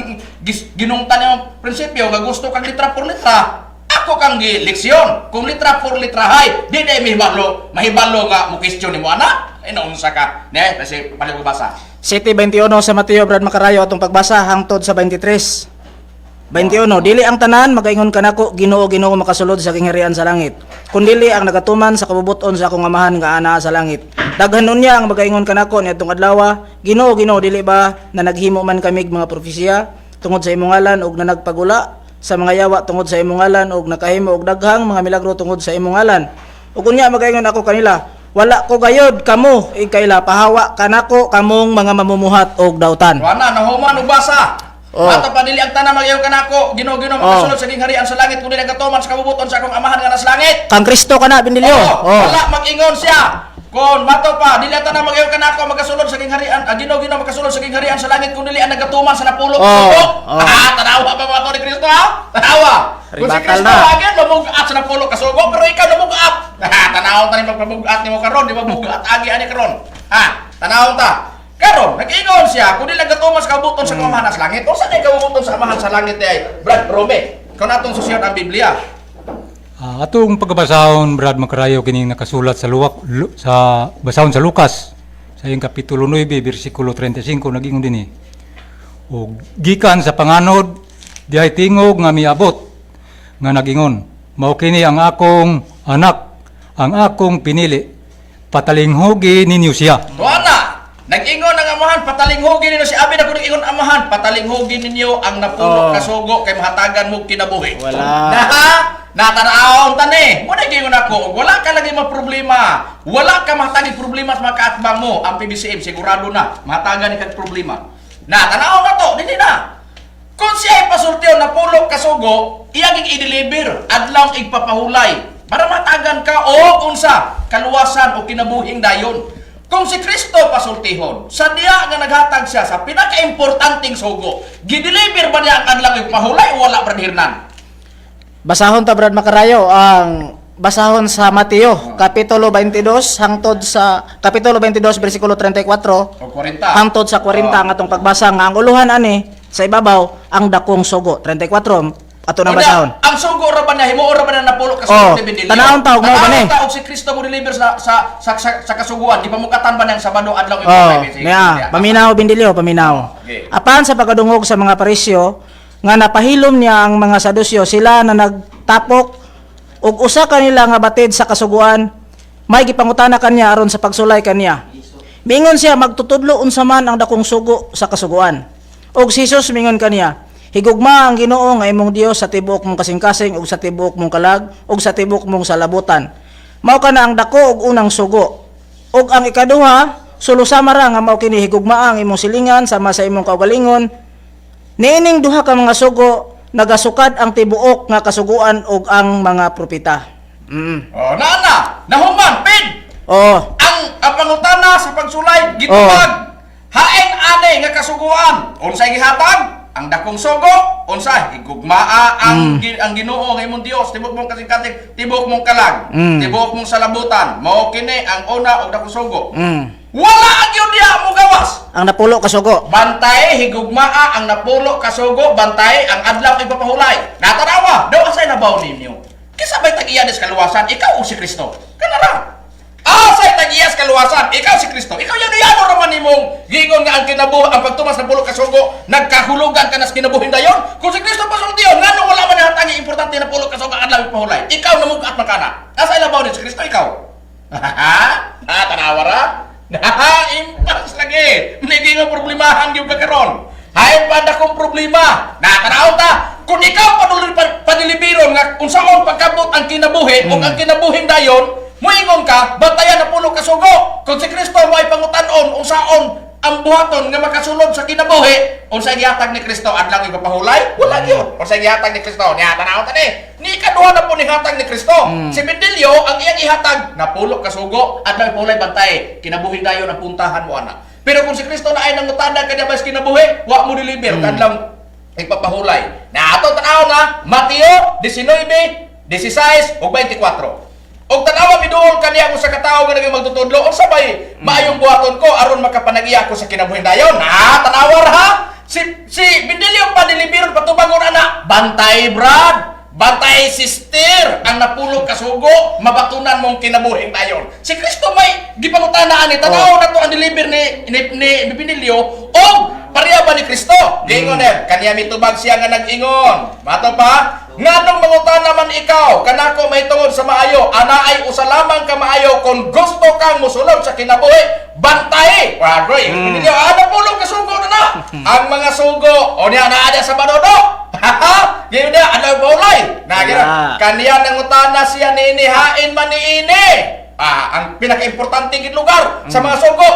ginungtan yung prinsipyo nga gusto kang litra por litra. Ako kang gileksyon. Kung litra por litra hay, di mahibalo nga mo question nimo ana. Ay naunsa ka. Ne, kasi palihog basa. 7:21 sa Mateo Brad Makarayo atong pagbasa hangtod sa 23. 21 Dili ang tanan magaingon kanako Ginoo Ginoo makasulod sa kingharian sa langit. Kun dili ang nagatuman sa kabubuton sa akong amahan nga anaa sa langit. Daghan unya ang magaingon kanako niadtong adlaw, Ginoo Ginoo dili ba na naghimo man kamig mga propesya tungod sa imong ngalan ug na nagpagula sa mga yawa tungod sa imong ngalan ug nakahimo og daghang mga milagro tungod sa imong ngalan. Ug unya magaingon ako kanila, wala ko gayod kamo ikayla pahawa kanako kamong mga mamumuhat og dautan. Wana nahuman og basa. Ato pa dili ang tanan magayo kanako Ginoo Ginoo makasulod sa kingharian sa langit kun dili nagatuman sa kabubuton sa akong amahan nga nasa langit. Kang Kristo kana Bindilyo. Wala mag-ingon siya. Kon mato pa dili ta na magayo kanako magasulod sa kingharian. Ginoo Ginoo makasulod sa kingharian sa langit kun dili ang nagatuman sa napulo kasugo. Tanawa pa ba ni Kristo ha? Tanawa. Kung si Kristo agad mamugat sa napulo kasugo pero ikaw mamugat. Tanaw ta ni magpamugat nimo karon, di mamugat agi ani karon. Ha? Tanaw ta. Karon nag-ingon siya kun dili nagatuman sa kabubuton sa amahan sa langit. Unsa nay kabubuton sa amahan sa langit ay Brad Rome? Kung atong susiyon ang Biblia. Atong pagbasahon Brad Makarayo kining nakasulat sa sa basahon sa Lukas sa iyang kapitulo 9 bersikulo 35 nag-ingon dinhi. Og gikan sa panganod diay tingog nga miabot nga nag-ingon, mao kini ang akong anak, ang akong pinili. Patalinghogi ninyo siya. Tuana, nag-ingon ang amahan, patalinghogi ninyo si Abi na kung nag-ingon amahan, patalinghogi ninyo ang napulo kasugo kay mahatagan mo kinabuhi. Wala. Natanaon tani. Mo nag-ingon ako, wala ka lagi problema. Wala ka mahatagin problema sa makaatbang mo. Ang PBCM sigurado na mahatagan ni kag problema. Natanaon na to, dili na. Kung siya ay pasultiyo na pulo kasugo, iyang i-deliver, adlaw igpapahulay. Para matagan ka o unsa, kaluwasan o kinabuhing dayon. Kung si Kristo pasultihon, sa diya nga naghatag siya sa pinaka-importanting sugo, gideliver ba niya ang adlaw igpahulay o wala branhirnan? Basahon ta Brad Makarayo ang basahon sa Mateo kapitulo 22 hangtod sa kapitulo 22 bersikulo 34 O 40. hangtod sa 40 ang atong pagbasa nga ang uluhan ani sa ibabaw ang dakong sugo 34 ato na basahon. Ang sugo ra ba niya himuon ra ba na napulo kasugo ni Benilio? Tanawon taog mo ba ni? Tanawon taog si Kristo mo deliver sa kasuguan, di pa mukatan ba nang Sabado adlaw paminaw Bindilyo, paminaw. Okay. Apan sa pagkadungog sa mga parisyo nga napahilom niya ang mga Sadusyo, sila na nagtapok ug usa kanila nga batid sa kasuguan, may gipangutana kaniya aron sa pagsulay kaniya. Mingon siya magtutudlo unsa man ang dakong sugo sa kasuguan. Ug si Jesus mingon kaniya, higugma ang Ginoo nga imong Dios sa tibuok mong kasing-kasing ug sa tibuok mong kalag ug sa tibuok mong salabutan. Mao kana ang dako ug unang sugo. Ug ang ikaduha, sulusama ra nga mao kini higugma ang imong silingan sama sa imong kaugalingon. Niining duha ka mga sugo nagasukad ang tibuok nga kasuguan ug ang mga propeta. Oh, nahuman pin. Ang pangutana sa pagsulay gitubag. Haing ani nga kasuguan. Unsay gihatag? Ang dakong sugo, unsa higugmaa ang Ginoo nga imong Dios, tibuok mong kasing-kasing, tibuok mong kalag, tibuok mong salabutan. Mao kini ang una og dakong sugo. Wala ang yun diya mo gawas. Ang napulo kasugo. Bantay, higugmaa ang napulo kasugo, bantay ang adlaw ipapahulay. Natanawa, daw asay nabaw ninyo. Kisabay tag-iya des kaluwasan, ikaw o si Kristo. Kanara. Asay tag-iya sa kaluwasan, ikaw si Kristo. Ikaw yan naman imong gingon nga ang ang pagtumas ng pulo ka sugo, nagkahulugan ka na sa kinabuhin dayon. Kung si Kristo pasultiyon, ngano wala man nahatangi importante na pulo ka sugo adlaw pahulay. Ikaw namugat makana. Asay labaw ni si Kristo ikaw. Tanawara. Impas lagi. Naging nga problemahan yung kakaroon. Hay pa na kong problema. Tanaw ta. Kung ikaw padilibiron nga kung saan pagkabot ang kinabuhi o ang kinabuhin dayon, muingon ka, bantayan na pulo ka sugo. Kung si Kristo mo ay pangutanon kung saan ang buhaton nga makasulod sa kinabuhi, unsay gihatag ni Kristo adlaw ipapahulay? Wala gyud. Unsay gihatag ni Kristo? Nya tanaw ta ni kaduha na po ni hatag ni Kristo. Si Bendelio ang iyang ihatag na pulo ka sugo adlaw ipahulay bantay. Kinabuhi dayon ang puntahan mo ana. Pero kung si Kristo na ay nangutana kanya bas kinabuhi, wa mo deliver kadlaw ipapahulay. Na ato tanaw na Mateo 19, 16 ug 24. Og tanawa biduol kaniya ko sa katao nga naging magtutudlo o sabay maayong buhaton ko aron makapanagiya ko sa kinabuhin dayon. Tanawar ha. Si Bendelio pa deliveron patubangon ana. Bantay brad. Bantay sister ang napulog kasugo mabatunan mong kinabuhin dayon. Si Kristo may gipangutanaan ni tanaw na to ang deliver ni Bendelio og pareha ba ni Kristo? Gingon kaniya mitubag siya nga nag-ingon. Mato pa nganong mangutan naman ikaw kanako may tungod sa maayo ana ay usa lamang ka maayo kung gusto kang musulod sa kinabuhi bantay wagoy Bendelio ana pulong kasugo na ang mga sugo o niya naa sa badodo gino dia ana baulay na kaniya nangutana siya ni hain man niini ang pinaka-importante gid lugar sa mga sugo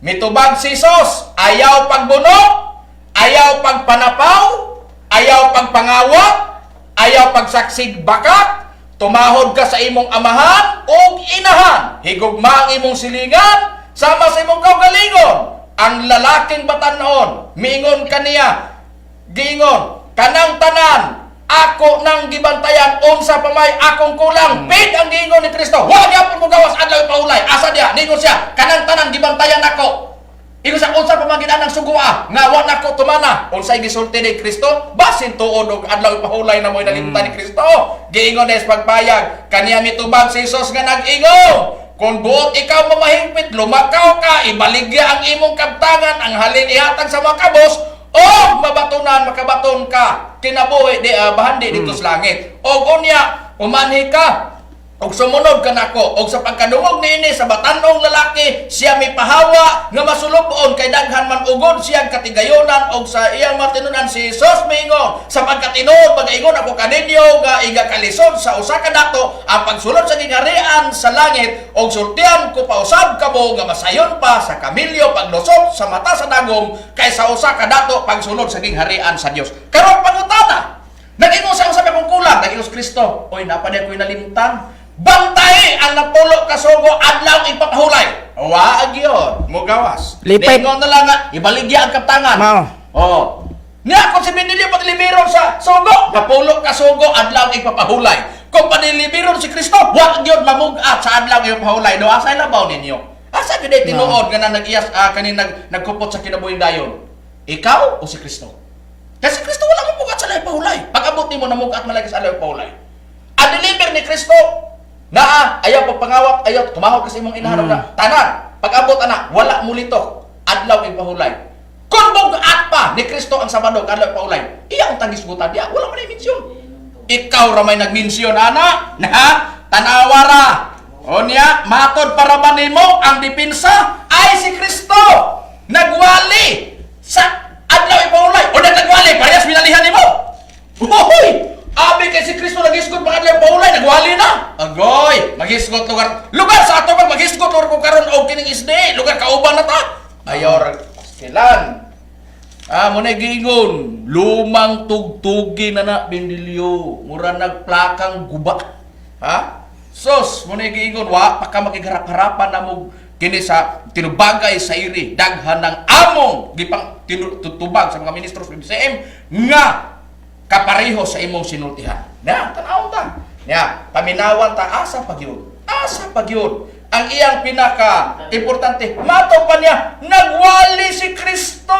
mitubag si Jesus ayaw pagbuno ayaw pagpanapaw ayaw pagpangawa ayaw pagsaksid bakat, tumahod ka sa imong amahan o inahan, higugma ang imong silingan, sama sa imong kaugalingon. Ang lalaking batanon, miingon kaniya, giingon, kanang tanan, ako nang gibantayan, unsa pa may akong kulang, pid ang giingon ni Kristo, huwag niya po mo gawas adlaw ipahulay, asa diya, ningon siya, kanang tanan gibantayan ako. Ino sa unsa pamaginan ng sugua nga wa nako tumana unsay gisulti ni Kristo basin tuod og adlaw ipahulay na mo'y nalimtan ni Kristo giingon des pagpayag kaniya mitubag si Jesus nga nag-ingon kung buot ikaw mamahingpit lumakaw ka ibaligya ang imong kabtangan ang halin ihatag sa mga kabos o mabatunan makabaton ka kinabuhi di bahandi dito sa langit og unya umanhi ka og sumunod ka nako og sa pagkadungog niini sa batanong lalaki siya may pahawa nga masulubon kay daghan man ugod siyang katigayonan og sa iyang matinunan si Jesus mingon sa pagkatinuod pag-ingon ako kaninyo nga iga kalisod sa usa ka dato ang pagsulod sa gingarian sa langit og sultian ko pa usab kamo nga masayon pa sa kamilyo paglusot sa mata sa dagom kaysa usa ka dato pagsulod sa gingarian sa Dios karon pangutana nag-ingon sa usa ka kung kulang nag-ingon si Kristo oy napaday ko'y nalimtan bantay ang napulo kasugo adlaw ipapahulay. Waag yun. Mugawas. Lipay. Dengon na lang nga, ibaligya ang kaptangan. Niya kung si Bendelio padilibiron sa sugo, napulo kasugo adlaw ipapahulay. Kung padilibiron si Kristo, waag yun mamugat sa adlaw ipapahulay. No, asay labaw ninyo. Asa gid tinuod nga nag-iyas kanin nagkupot sa kinabuhing dayon. Ikaw o si Kristo? Kasi Kristo wala mamugat sa ipahulay. Pag-abot nimo namugat malagi sa adlaw ipahulay. Ang deliver ni Kristo na ayaw pagpangawak, ayaw tumahod kasi imong inahanap na tanan, pag-abot ana, wala mulito adlaw ipahulay. Kung bugat pa ni Kristo ang Sabado adlaw ipahulay, iya ang tagisgutan diya, wala man i-mensyon. Ikaw ra may nagmensyon ana, na tanawara. Onya, matod para ba nimo ang dipinsa ay si Kristo. Nagwali sa adlaw ipahulay. O nagwali, parehas minalihan nimo. Hoy! Abi kay si Kristo naghisgot pa adlaw paulay nagwali na. Agoy, maghisgot lugar sa ato pag maghisgot lugar ko karon og kining isde, lugar kauban na ta. Ayor silan. Mo na giingon, lumang tugtugi na Bendelio, mura nagplakang guba. Ha? Sos, mo na giingon wa pa ka makigarap-harapan na mo kini sa tinubagay sa iri daghan ng among gipang tinutubag sa mga ministro sa BCM nga kapareho sa imong sinultihan. Na, tanaw ta. Ya, paminawan ta asa pagyud. Asa pagyud. Ang iyang pinaka importante, mato pa niya nagwali si Kristo.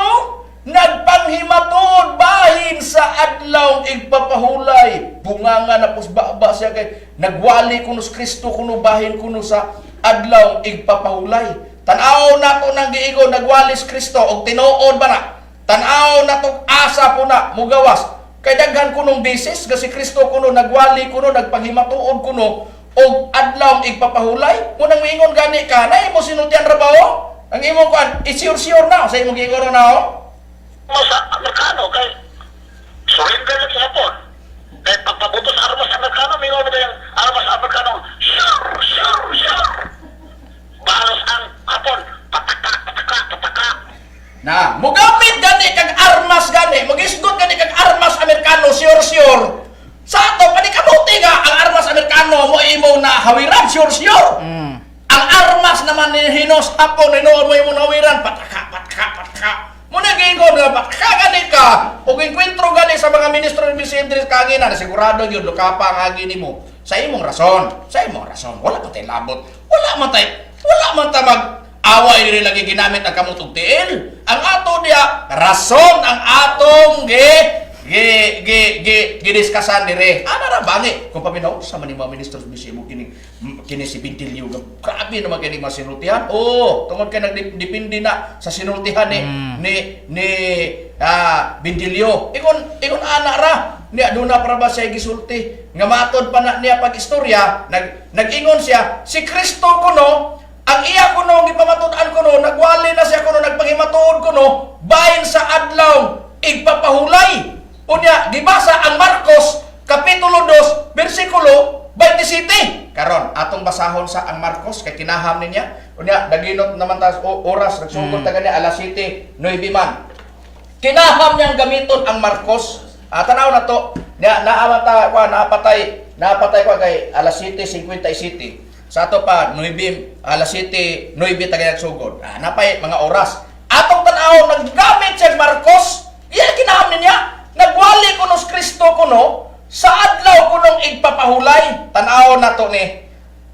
nagpanghimatod bahin sa adlaw igpapahulay. Bunganga na pusbaba siya kay nagwali kuno sa Kristo kuno bahin kuno sa adlaw igpapahulay. Tan-aw nato nang giingon nagwali sa Kristo og tinuod ba na? Tan-aw nato asa po na mugawas. Kay daghan kunong beses nga si Kristo kuno nagwali kuno nagpanghimatuod kuno og adlaw igpapahulay. Munang miingon gani ka na imo sinultian ra ba o? Ang imong kuan isiur-siur na sa imong giingon na o. Sa Amerikano, kay surrender lang sa Hapon. Kay pagpabutos armas Amerikano, may nga yung armas Amerikano, sure. Balos ang Hapon, pataka. Na, mugamit gani kag armas gani, magisgot gani kag armas Amerikano, sure. Sa ato, panikabuti nga, ang armas Amerikano mo imo na hawiran, sure. Ang armas naman ni Hinos Hapon, inoon mo imo na hawiran, pataka. Muna giingon nga ba, kagani ka, o enkwentro gani sa mga ministro ng Bisindris kangina, na sigurado yun, lukapa ang hagi mo. Sa imong rason, wala man tayo labot, wala man tayo mag-away nila lagi ginamit ang kamutog tiil. Ang ato niya, rason ang atong gidiskasan dire. Ana ra bangi kung paminaw sa mga ministro sa bisimo kini si Bintilio. Grabe naman kini masinultihan. Oh, tungod kay nagdepende na sa sinultihan ni Bintilio. Ikon ana ra niya aduna para ba siya gisulti nga matod pa na niya pag-istorya nag-ingon siya si Kristo kuno ang iya kuno gipamatud-an kuno nagwali na siya kuno nagpanghimatuod kuno bahin sa adlaw igpapahulay. Unya gibasa ang Marcos kapitulo 2 bersikulo 27. Karon atong basahon sa ang Marcos kay kinaham niya. Unya daginot naman ta oras nagsugod ta gani alas 7:09 man. Kinaham niyang gamiton ang Marcos. Tanaw na to. Naamata ko napatay ko kay alas 7:57. Sa ato pa 9 alas 7:09 ta gani nagsugod. Napay mga oras. Atong tan-aw naggamit siya Marcos. Iya kinaham niya. Nagwali kuno sa Kristo kuno sa adlaw kunong igpapahulay. Tan-aw nato ni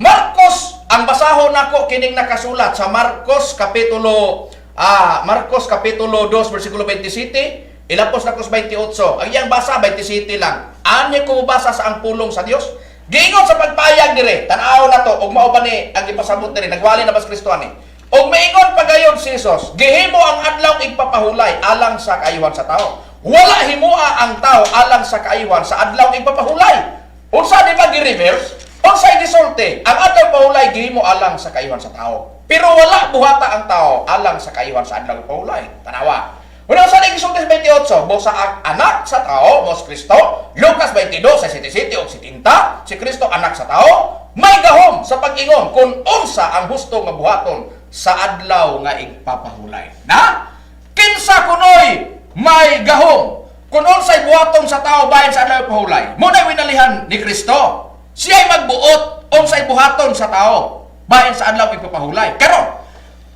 Marcos, ang basahon nako kining nakasulat sa Marcos kapitulo 2 bersikulo 27, ilapos nako sa 28. Ang iyang basa 27 lang. Ani ko basa sa ang pulong sa Dios. Giingon sa pagpayag dire, tan-aw nato og mao ba ni ang ipasabot dire nagwali na bas Kristo ani. Og maingon pagayon si Jesus, gihimo ang adlaw igpapahulay alang sa kaayuhan sa tao. Wala himua ang tao alang sa kaayuhan sa adlaw igpapahulay. Unsa di ba gi-reverse? Unsa gisulti? Ang adlaw pahulay gihimo alang sa kaayuhan sa tao. Pero wala buhata ang tao alang sa kaayuhan sa adlaw pahulay. Tanawa. Una sa gisulti sa 28, bo sa anak sa tao, mo si Kristo. Lucas 22 sa 77 o 70, si Kristo anak sa tao. May gahom sa pag-ingon kung unsa ang husto nga buhaton sa adlaw nga igpapahulay. Na? Kinsa kunoy may gahom kung unsay buhaton sa tao bahin sa adlaw pahulay. Muna winalihan ni Kristo. Siya'y magbuot unsay buhaton sa tao bahin sa adlaw igpapahulay. Karon,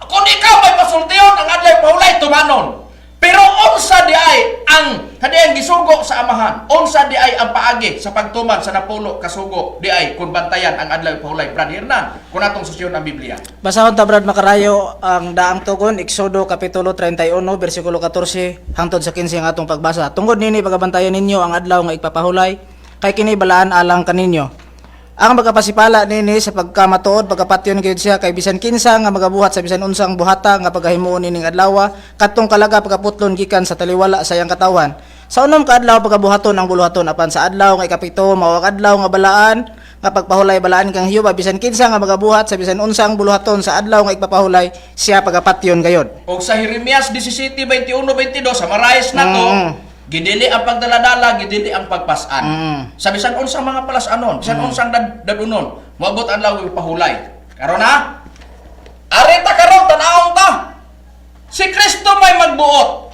kung ikaw may pasultiyon ang adlaw pahulay tumanon. Pero unsa di ay ang kadiyang gisugo sa amahan? Unsa di ay ang paagi sa pagtuman sa napulo kasugo di ay kung bantayan ang adlaw pahulay? Brad Hernan, kung atong susyon ang Biblia. Basahon ta Brad Makarayo ang daang tugon Exodo kapitulo 31 bersikulo 14 hangtod sa 15 ang atong pagbasa. Tungod nini pagabantayan ninyo ang adlaw nga igpapahulay kay kini balaan alang kaninyo. Ang magapasipala nini sa pagkamatuod pagkapatyon gyud siya kay bisan kinsa nga magabuhat sa bisan unsang buhata nga pagahimuon nining adlaw kadtong kalaga pagkaputlon gikan sa taliwala sa iyang katawan. Sa unom ka adlaw pagabuhaton ang buluhaton apan sa adlaw nga ikapito mao ang adlaw nga balaan nga pagpahulay balaan kang Hiyuba bisan kinsa nga magabuhat sa bisan unsang buluhaton sa adlaw nga igpapahulay siya pagapatyon gayod. O sa Jeremias 17:21-22 sa marais na to, gidili ang pagdaladala, gidili ang pagpasan. Sa bisan unsang mga palasanon, bisan unsang dadunon, moabot ang lawi pahulay. Karon na? Arita karon tan-awon ta. Si Kristo may magbuot.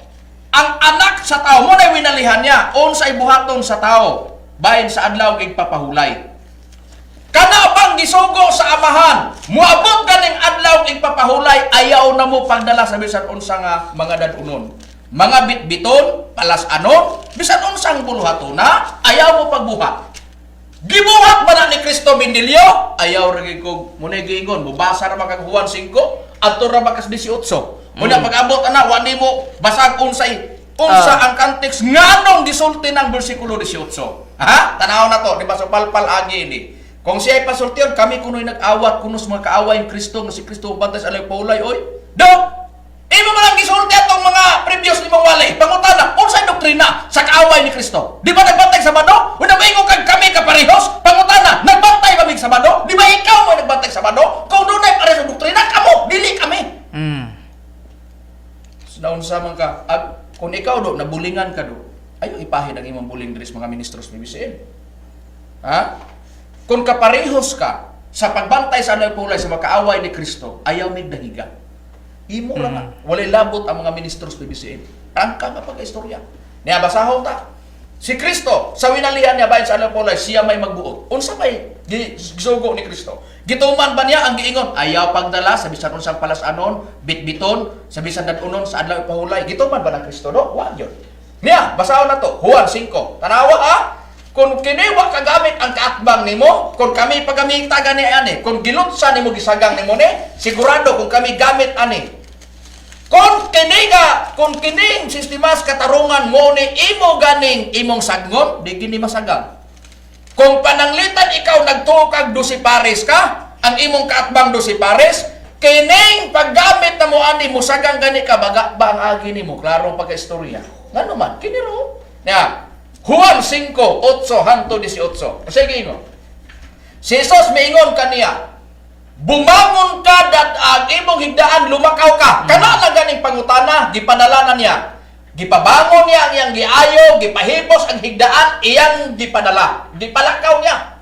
Ang anak sa tao mo na winalihan niya unsay buhaton sa tao bahin sa adlaw igpapahulay. Kana bang gisugo sa amahan, moabot ganing adlaw igpapahulay, ayaw na mo pagdala sa bisan unsang mga dadunon. Mga bitbiton, palasanon, bisan unsang buluhatona, ayaw mo pagbuhat. Gibuhat ba na ni Kristo Bintilio? Ayaw rin ko, muna giingon, mubasa na makakahuan 5, ato na makas 18. Muna pag-abot na, wani mo, basag unsay unsa ang context nganong gisulti ng bersikulo 18. Ha? Tanaw na to, di ba? So palpal agi ini. Kung siya ay pasultiyon, kami kuno'y nag-awat kuno sa mga kaaway ng Kristo, nga si Kristo bantay sa alay paulay, oy. Do! Imo man ang gisulti atong mga previous limang wali. Pangutana, unsay doktrina sa kaaway ni Kristo? Di ba nagbantay sa Sabado? Una ba ingon kag kami kaparehos? Pangutana, nagbantay ba mig Sabado? Di ba ikaw mo nagbantay sa Sabado? Kung doon ay pareho sa doktrina, kamo, dili kami. Daon sa man ka, kung ikaw do, nabulingan ka do, ayo ipahid ang imong buling diri sa mga ministros ni BCN. Ha? Kung kaparehos ka sa pagbantay sa alay paulay sa makaaway ni Kristo, ayaw mig dahiga. Imo lang nga. Walay labot ang mga ministros ni BCN. Angka nga pagka-istorya. Niya basahon ta. Si Kristo, sa winalihan niya bayan sa alay paulay, siya may magbuot. Unsa may gisugo ni Kristo? Gituman ba niya ang giingon? Ayaw pagdala sa bisan unsang palasanon, bitbiton, sa bisan dadunon sa adlaw pahulay. Gituman ba ng Kristo do? Wa gyud. Niya, basahon na to. Juan 5. Tanawa ha? Kung kiniwa kagamit ang kaatbang nimo, kung kami pagamita gani ani, kung gilutsa nimo gisagang nimo ni, sigurado kung kami gamit ani. Kung kining sistemas katarungan mo ni imo ganing imong sagnon, di gini masagang. Kung pananglitan ikaw nagtukag 12 pares ka, ang imong kaatbang 12 pares, kining paggamit na mo ani mo sagang gani ka baga ba ang agi nimo, klaro pagka-istorya. Ngano man kiniro? Nya, Juan 5, 8 hangtod 18. Sige ingon. Si Jesus miingon kaniya, bumangon ka dadag imong higdaan lumakaw ka. Kana lang ganing pangutana gipadala niya. Gipabangon niya ang iyang giayo, gipahipos ang higdaan iyang gipadala. Gipalakaw niya.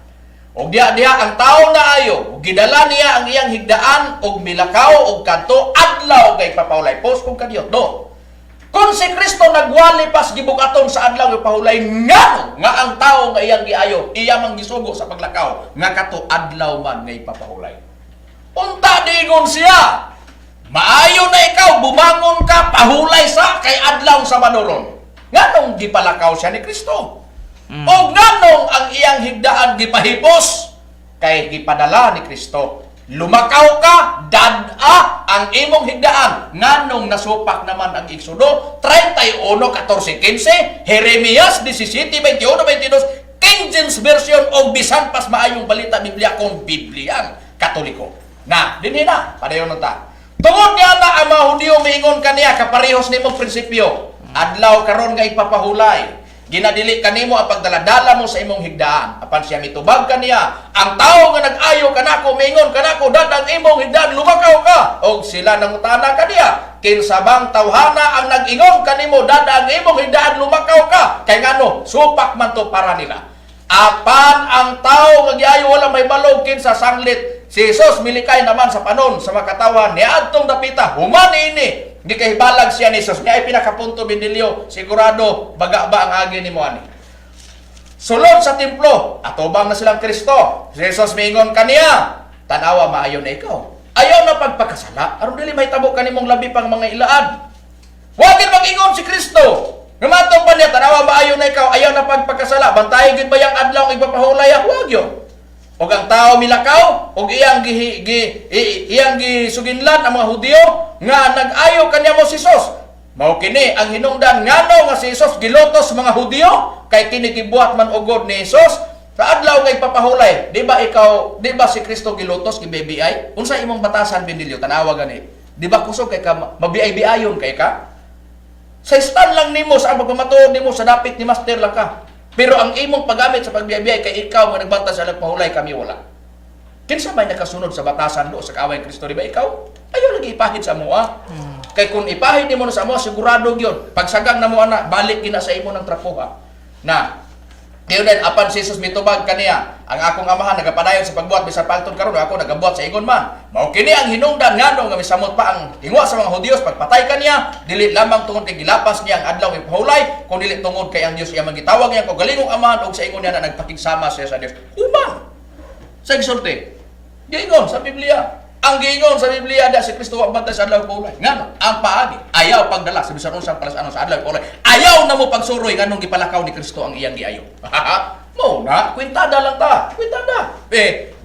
Og diha ang tao na ayo, gidala niya ang iyang higdaan og milakaw og kadto adlaw kay papaulay pos kung kadiyot do. Kung si Kristo nagwali pas gibukaton sa adlaw nga pahulay nga ang tao nga iyang giayo, iya mang gisugo sa paglakaw nga kadto adlaw man nga ipapahulay. Unta dingon siya. Maayo na ikaw bumangon ka pahulay sa kay adlaw sa manuron. Nganong gipalakaw siya ni Kristo? O nganong ang iyang higdaan gipahipos kay gipadala ni Kristo? Lumakaw ka, dad-a ang imong higdaan. Nganong nasupak naman ang Exodo 31:14-15, Jeremias 17:21-22, King James Version o bisan pas maayong balita Biblia kung Bibliang Katoliko. Na, dinhi na, padayon na ta. Tungod nga na ang mga Hudiyo miingon kaniya kaparehos nimo prinsipyo. Adlaw karon nga ipapahulay. Ginadili kanimo ang pagdaladala mo sa imong higdaan. Apan siya mitubag kaniya, ang tao nga nag-ayo kanako miingon kanako dadang imong higdaan lumakaw ka. Og sila nangutana kaniya, kinsabang tawhana ang nag-ingon kanimo dadang imong higdaan lumakaw ka. Kay ngano, supak man to para nila. Apan ang tao nga giayo wala may balog kinsa sanglit. Si Jesus milikay naman sa panon sa makatawan ni adtong dapita human ini gikahibalag siya ni Jesus niya ay pinakapunto binilyo sigurado baga ba ang agi nimo ani. Sulod sa templo atubang na silang Kristo. Si Jesus miingon kaniya, tanawa maayo na ikaw. Ayaw na pagpakasala aron dili mahitabo kanimong labi pang mga ilaan. Wa gid mag-ingon si Kristo. Namatong pa niya, tanawa maayo na ikaw, ayaw na pagpakasala. Bantayan gid ba yang adlaw igpapahulay? Wa gyud. Og ang tao milakaw, og iyang gisuginlan ang mga Hudiyo nga nag-ayo kanya mo si Jesus. Mao kini ang hinungdan ngano nga si Jesus gilotos mga Hudiyo kay kini gibuhat man ugod ni Jesus sa adlaw nga ipapahulay. Di ba si Kristo gilotos giBBI? Unsa imong batasan binilyo tanawa gani? Di ba kusog kay ka mabiay-biayon kay ka? Sa stand lang nimo sa pagpamatuod nimo sa dapit ni master lang ka. Pero ang imong paggamit sa pagbiyay kay ikaw nga nagbanta sa pahulay kami wala. Kinsa may nakasunod sa batasan do sa kaaway Kristo di ba ikaw? Ayaw lagi ipahid sa moa. Kay kung ipahid nimo na sa moa sigurado gyud pagsagang na mo ana balik gina sa imo ng trapuha. Na diyon din apan si Jesus mitubag kaniya, ang akong amahan nagapadayon sa pagbuhat bisan palton karon ako nagabuhat sa ingon man. Mao kini ang hinungdan ngano nga misamot pa ang tingwa sa mga Hudiyo pagpatay kaniya, dili lamang tungod kay gilapas niya ang adlaw ipahulay, kun dili tungod kay ang Dios iya magitawag niya kog galingong amahan og sa ingon niya na nagpakigsama siya sa Dios. Human. Sa gisulti. Giingon sa Biblia. Ang giingon sa Biblia da si Kristo wa bantay sa adlaw ipahulay. Ngano? Ang paagi ayaw pagdala sa bisan unsang palasanon sa adlaw ipahulay. Ayaw na mo pagsuroy nganong gipalakaw ni Kristo ang iyang giayo. Mo na kwintada lang ta. Kwintada.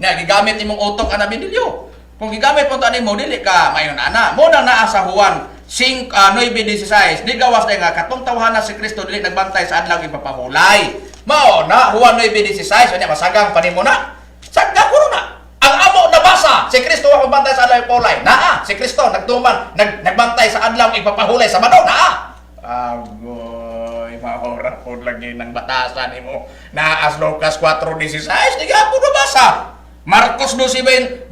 Nagigamit imong utok ana binilyo. Kung gigamit mo ta nimo dili ka mayon ana. Mo nang naa sa Juan 9:16 di gawas day nga katong tawhana si Kristo dili nagbantay sa adlaw ipapahulay. Mao na Juan 9:16 unya masagang panimo na. Sagda kuno na. Ang amo nabasa si Kristo wa magbantay sa adlaw ipapahulay. Naa si Kristo nagtuman nagbantay sa adlaw ipapahulay sa Sabado. Naa. Agoy, mahora po lagi ng batasan nimo. Naa as Lucas 4:16 di gyapon nabasa. Marcos 2:27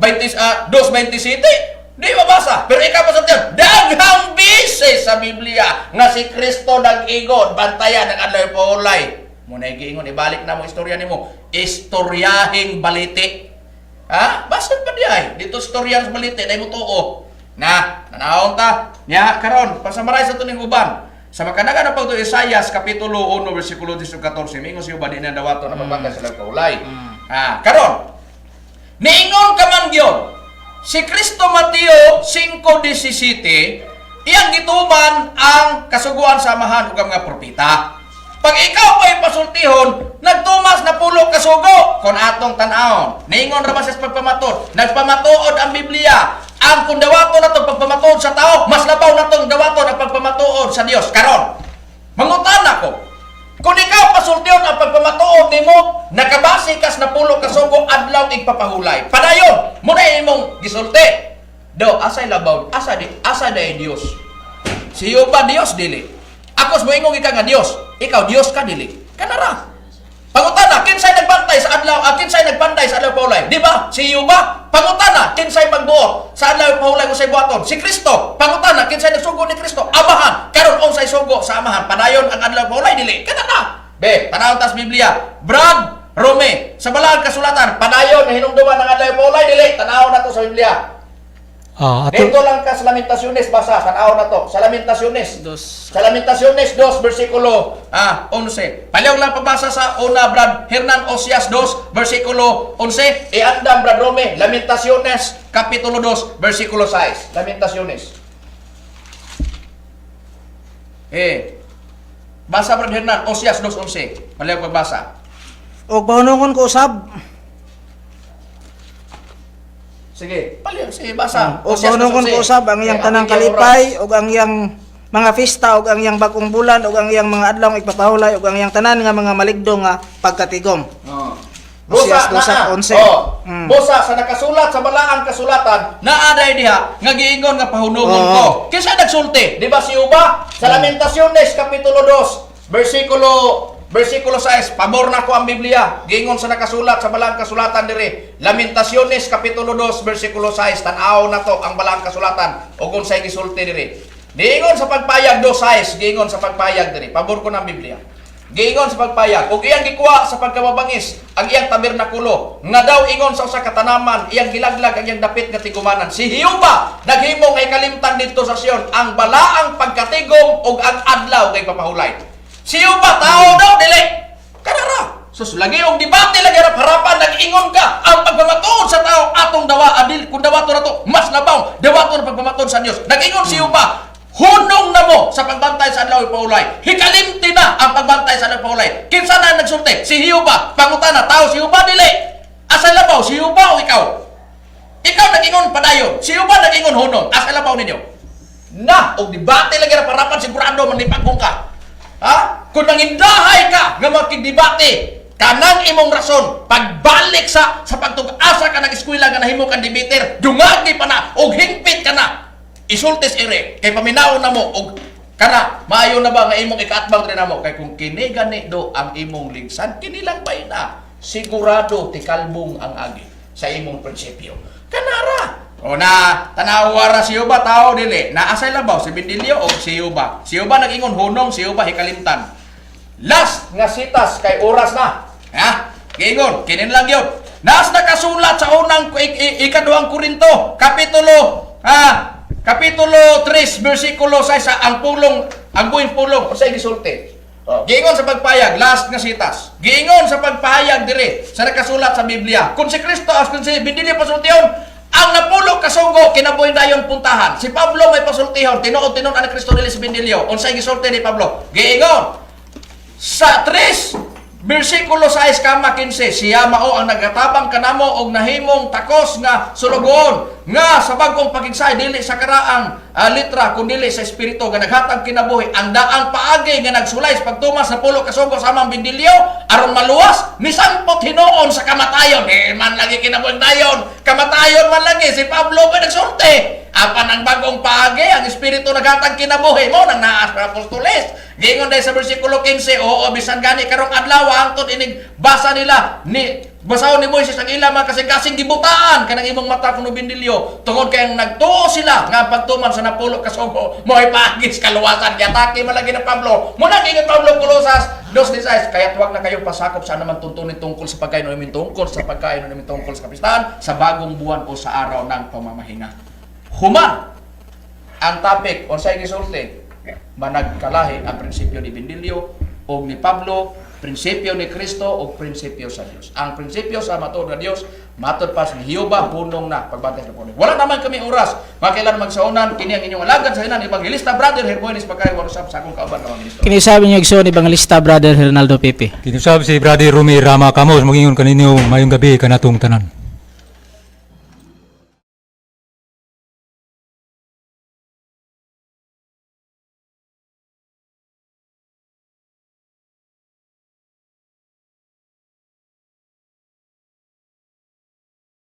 di mabasa. Pero ikaw pasok yan, daghang bises sa Biblia nga si Kristo nag-ingon, bantayan ng adlaw ipahulay. Muna giingon, ibalik na mo istorya nimo. Istoryahing baliti. Ha? Basan pa diay? Dito istoryahing baliti, na mo tuo. Na, nanahon ta. Nya, karon, pasamaray sa tuning uban. Sa makanaga na pagto Isaias, Kapitulo 1, versikulo 14, mingon siyo ba din na dawato na pagbantay sa adlaw ipahulay. Karon, niingon ka man gyud si Kristo Mateo 5:17, iyang gituman ang kasuguan sa amahan ug mga propeta. Pag ikaw ay pasultihon, nagtumas na pulo kasugo kon atong tan-awon. Niingon ra ba sa pagpamatod, nagpamatuod ang Biblia. Ang kung dawaton nato pagpamatuod sa tao, mas labaw natong dawaton ang pagpamatuod sa Dios. Karon, mangutana ko, kung ikaw pasultihon ang pagpamatuod nimo, nakabase kas na pulo kasugo adlaw igpapahulay. Padayon, muna imong gisulti. Do asay labaw, asa day Dios. Siyo ba Dios dili? Ako moingon ika nga Dios, ikaw Dios ka dili. Kanara. Pangutana, kinsay nagbantay sa adlaw, kinsay nagpantay sa adlaw paulay? Di ba? Siyo ba? Pangutana, kinsay magbuo sa adlaw paulay usay buhaton? Si Kristo. Pangutana, kinsay nagsugo ni Kristo? Amahan. Karon unsay sugo sa amahan? Padayon ang adlaw paulay dili. Kanara. Be, tanawon tas Biblia. Brad Rome, sa balaang kasulatan, padayon na hinungduman ng adlaw paulay dili. Tanawon nato sa Biblia. Dito lang ka sa Lamentaciones basa, tanaw na to. Sa Lamentaciones. Sa Lamentaciones 2 versikulo 11. Palyog lang pagbasa sa una Brad Hernan Osias 2 versikulo 11. Iandam Brad Rome, Lamentaciones Kapitulo 2 versikulo 6. Lamentaciones. Basa Brad Hernan Osias 2:11. Palyog pagbasa. Og pahunungon ko usab. Sige, sige, basa. O pahunungon ko usab ang iyang tanang kalipay og ang iyang mga fiesta og ang iyang bagong bulan og ang iyang mga adlaw igpapahulay og ang iyang tanan nga mga maligdo nga pagkatigom. Busa na 11. Busa sa nakasulat sa balaang kasulatan naaday diha nga giingon nga pahunungon ko. Kinsa nagsulti? Di ba si Uba sa Lamentaciones Kapitulo 2 versikulo 6, pabor na ko ang Biblia. Giingon sa nakasulat sa balaang kasulatan diri. Lamentaciones Kapitulo 2 versikulo 6, tan-aw na to ang balaang kasulatan ug unsay gisulti diri. Giingon sa pagpayag 2:6, giingon sa pagpayag diri. Pabor ko ng Biblia. Giingon sa pagpayag ug iyang gikuha sa pagkababangis ang iyang tabernakulo nga daw ingon sa usa ka tanaman iyang gilaglag ang iyang dapit nga tigumanan. Si Jehova naghimo kay kalimtan didto sa Sion ang balaang pagkatigom ug ang adlaw kay papahulay. Siyo ba tao daw dili? Kanara. Sus lagi og debate lagi harapan nag-ingon ka ang pagpamatuod sa tao atong dawa adil kun dawato na to mas labaw dawato na pagpamatuod sa Dios. Nag-ingon siyo ba hunong na mo sa pagbantay sa adlaw ipahulay. Hikalimti na ang pagbantay sa adlaw ipahulay. Kinsa na nagsulti? Si Jehova. Pangutana tao si Jehova dili. Asa labaw si Jehova o ikaw? Ikaw nag-ingon padayon. Si Jehova nag-ingon hunong. Asa labaw ninyo? Na og debate lagi harapan sigurado man lipagong ka. Kung nangindahay ka nga makigdebate kanang imong rason pagbalik sa pagtug-asa ka nag-eskwela nga nahimo kang debater dungagi pa na og hingpit ka na isultis ire kay paminaw na mo og kana maayo na ba nga imong ikaatbang rin namo kay kung kini gani do ang imong ligsan kini lang ba na sigurado tikalbong ang agi sa imong prinsipyo kanara. O na, tanawara si Jehova tao dili. Naasay labaw si Bendilio o si Jehova. Si Jehova nag-ingon hunong, si Jehova hikalimtan. Last nga sitas kay oras na. Giingon, kinin lang yun. Naas nakasulat sa unang ikaduhang Korinto, Kapitulo 3, versikulo 6, ang buong pulong, o sa gisulti. Giingon sa pagpayag, last nga sitas. Giingon sa pagpayag diri, sa nakasulat sa Biblia. Kung si Kristo, kung si Bendilio pasultiyon, ang napulo kasunggo kinabuhi dayon puntahan. Si Pablo may pasultihon, tinuod ani Kristo dili si Bendilio. Unsay gisulti ni Pablo? Giingon sa 3 Bersikulo 6 kama 15, siya mao ang nagatabang kanamo og nahimong takos nga sulugon nga sa bagong pakigsay dili sa karaang litra kun dili sa espiritu nga naghatag kinabuhi ang daang paagi nga nagsulay sa pagtumas sa pulo ka sugo sa amang bindilyo aron maluwas ni sampot hinuon sa kamatayon. Man lagi kinabuhi dayon, kamatayon man lagi si Pablo pa nagsulti. Apan ang bagong paagi ang espiritu naghatag kinabuhi mo nang naas sa apostoles. Gingon dahil sa versikulo 15, oo, bisan gani karong adlaw hangtod inig basa nila ni basahon ni Moises ang ilang mga kasing-kasing gibutaan kanang imong mata kuno bindilyo tungod kay ang nagtuo sila nga pagtuman sa napulo ka sugo mo ipagis kaluwasan yatake malagi na Pablo mo nang ingon Pablo Colosas 2:16 kaya tuwag na kayong pasakop sa naman tuntunin tungkol sa pagkain o namin tungkol sa pagkain o namin tungkol sa kapistahan sa bagong buwan o sa araw ng pamamahinga. Human ang topic o sa gisulti managkalahi ang prinsipyo ni Bindilyo o ni Pablo, prinsipyo ni Kristo o prinsipyo sa Dios. Ang prinsipyo sa matod na Dios matod pa sa Hiyuba punong na pagbantay sa puno. Wala naman kami oras makailan magsaunan kini ang inyong alagad sa hinan Evangelista Brother Hermoines pagkay usab sa akong kauban nga ministro. Kini sabi niyo igsoon Evangelista Brother Hernaldo Pepe. Kinusab si Brother Rumi Rama Kamos, mag-ingon kaninyo mayong gabi kanatong tanan.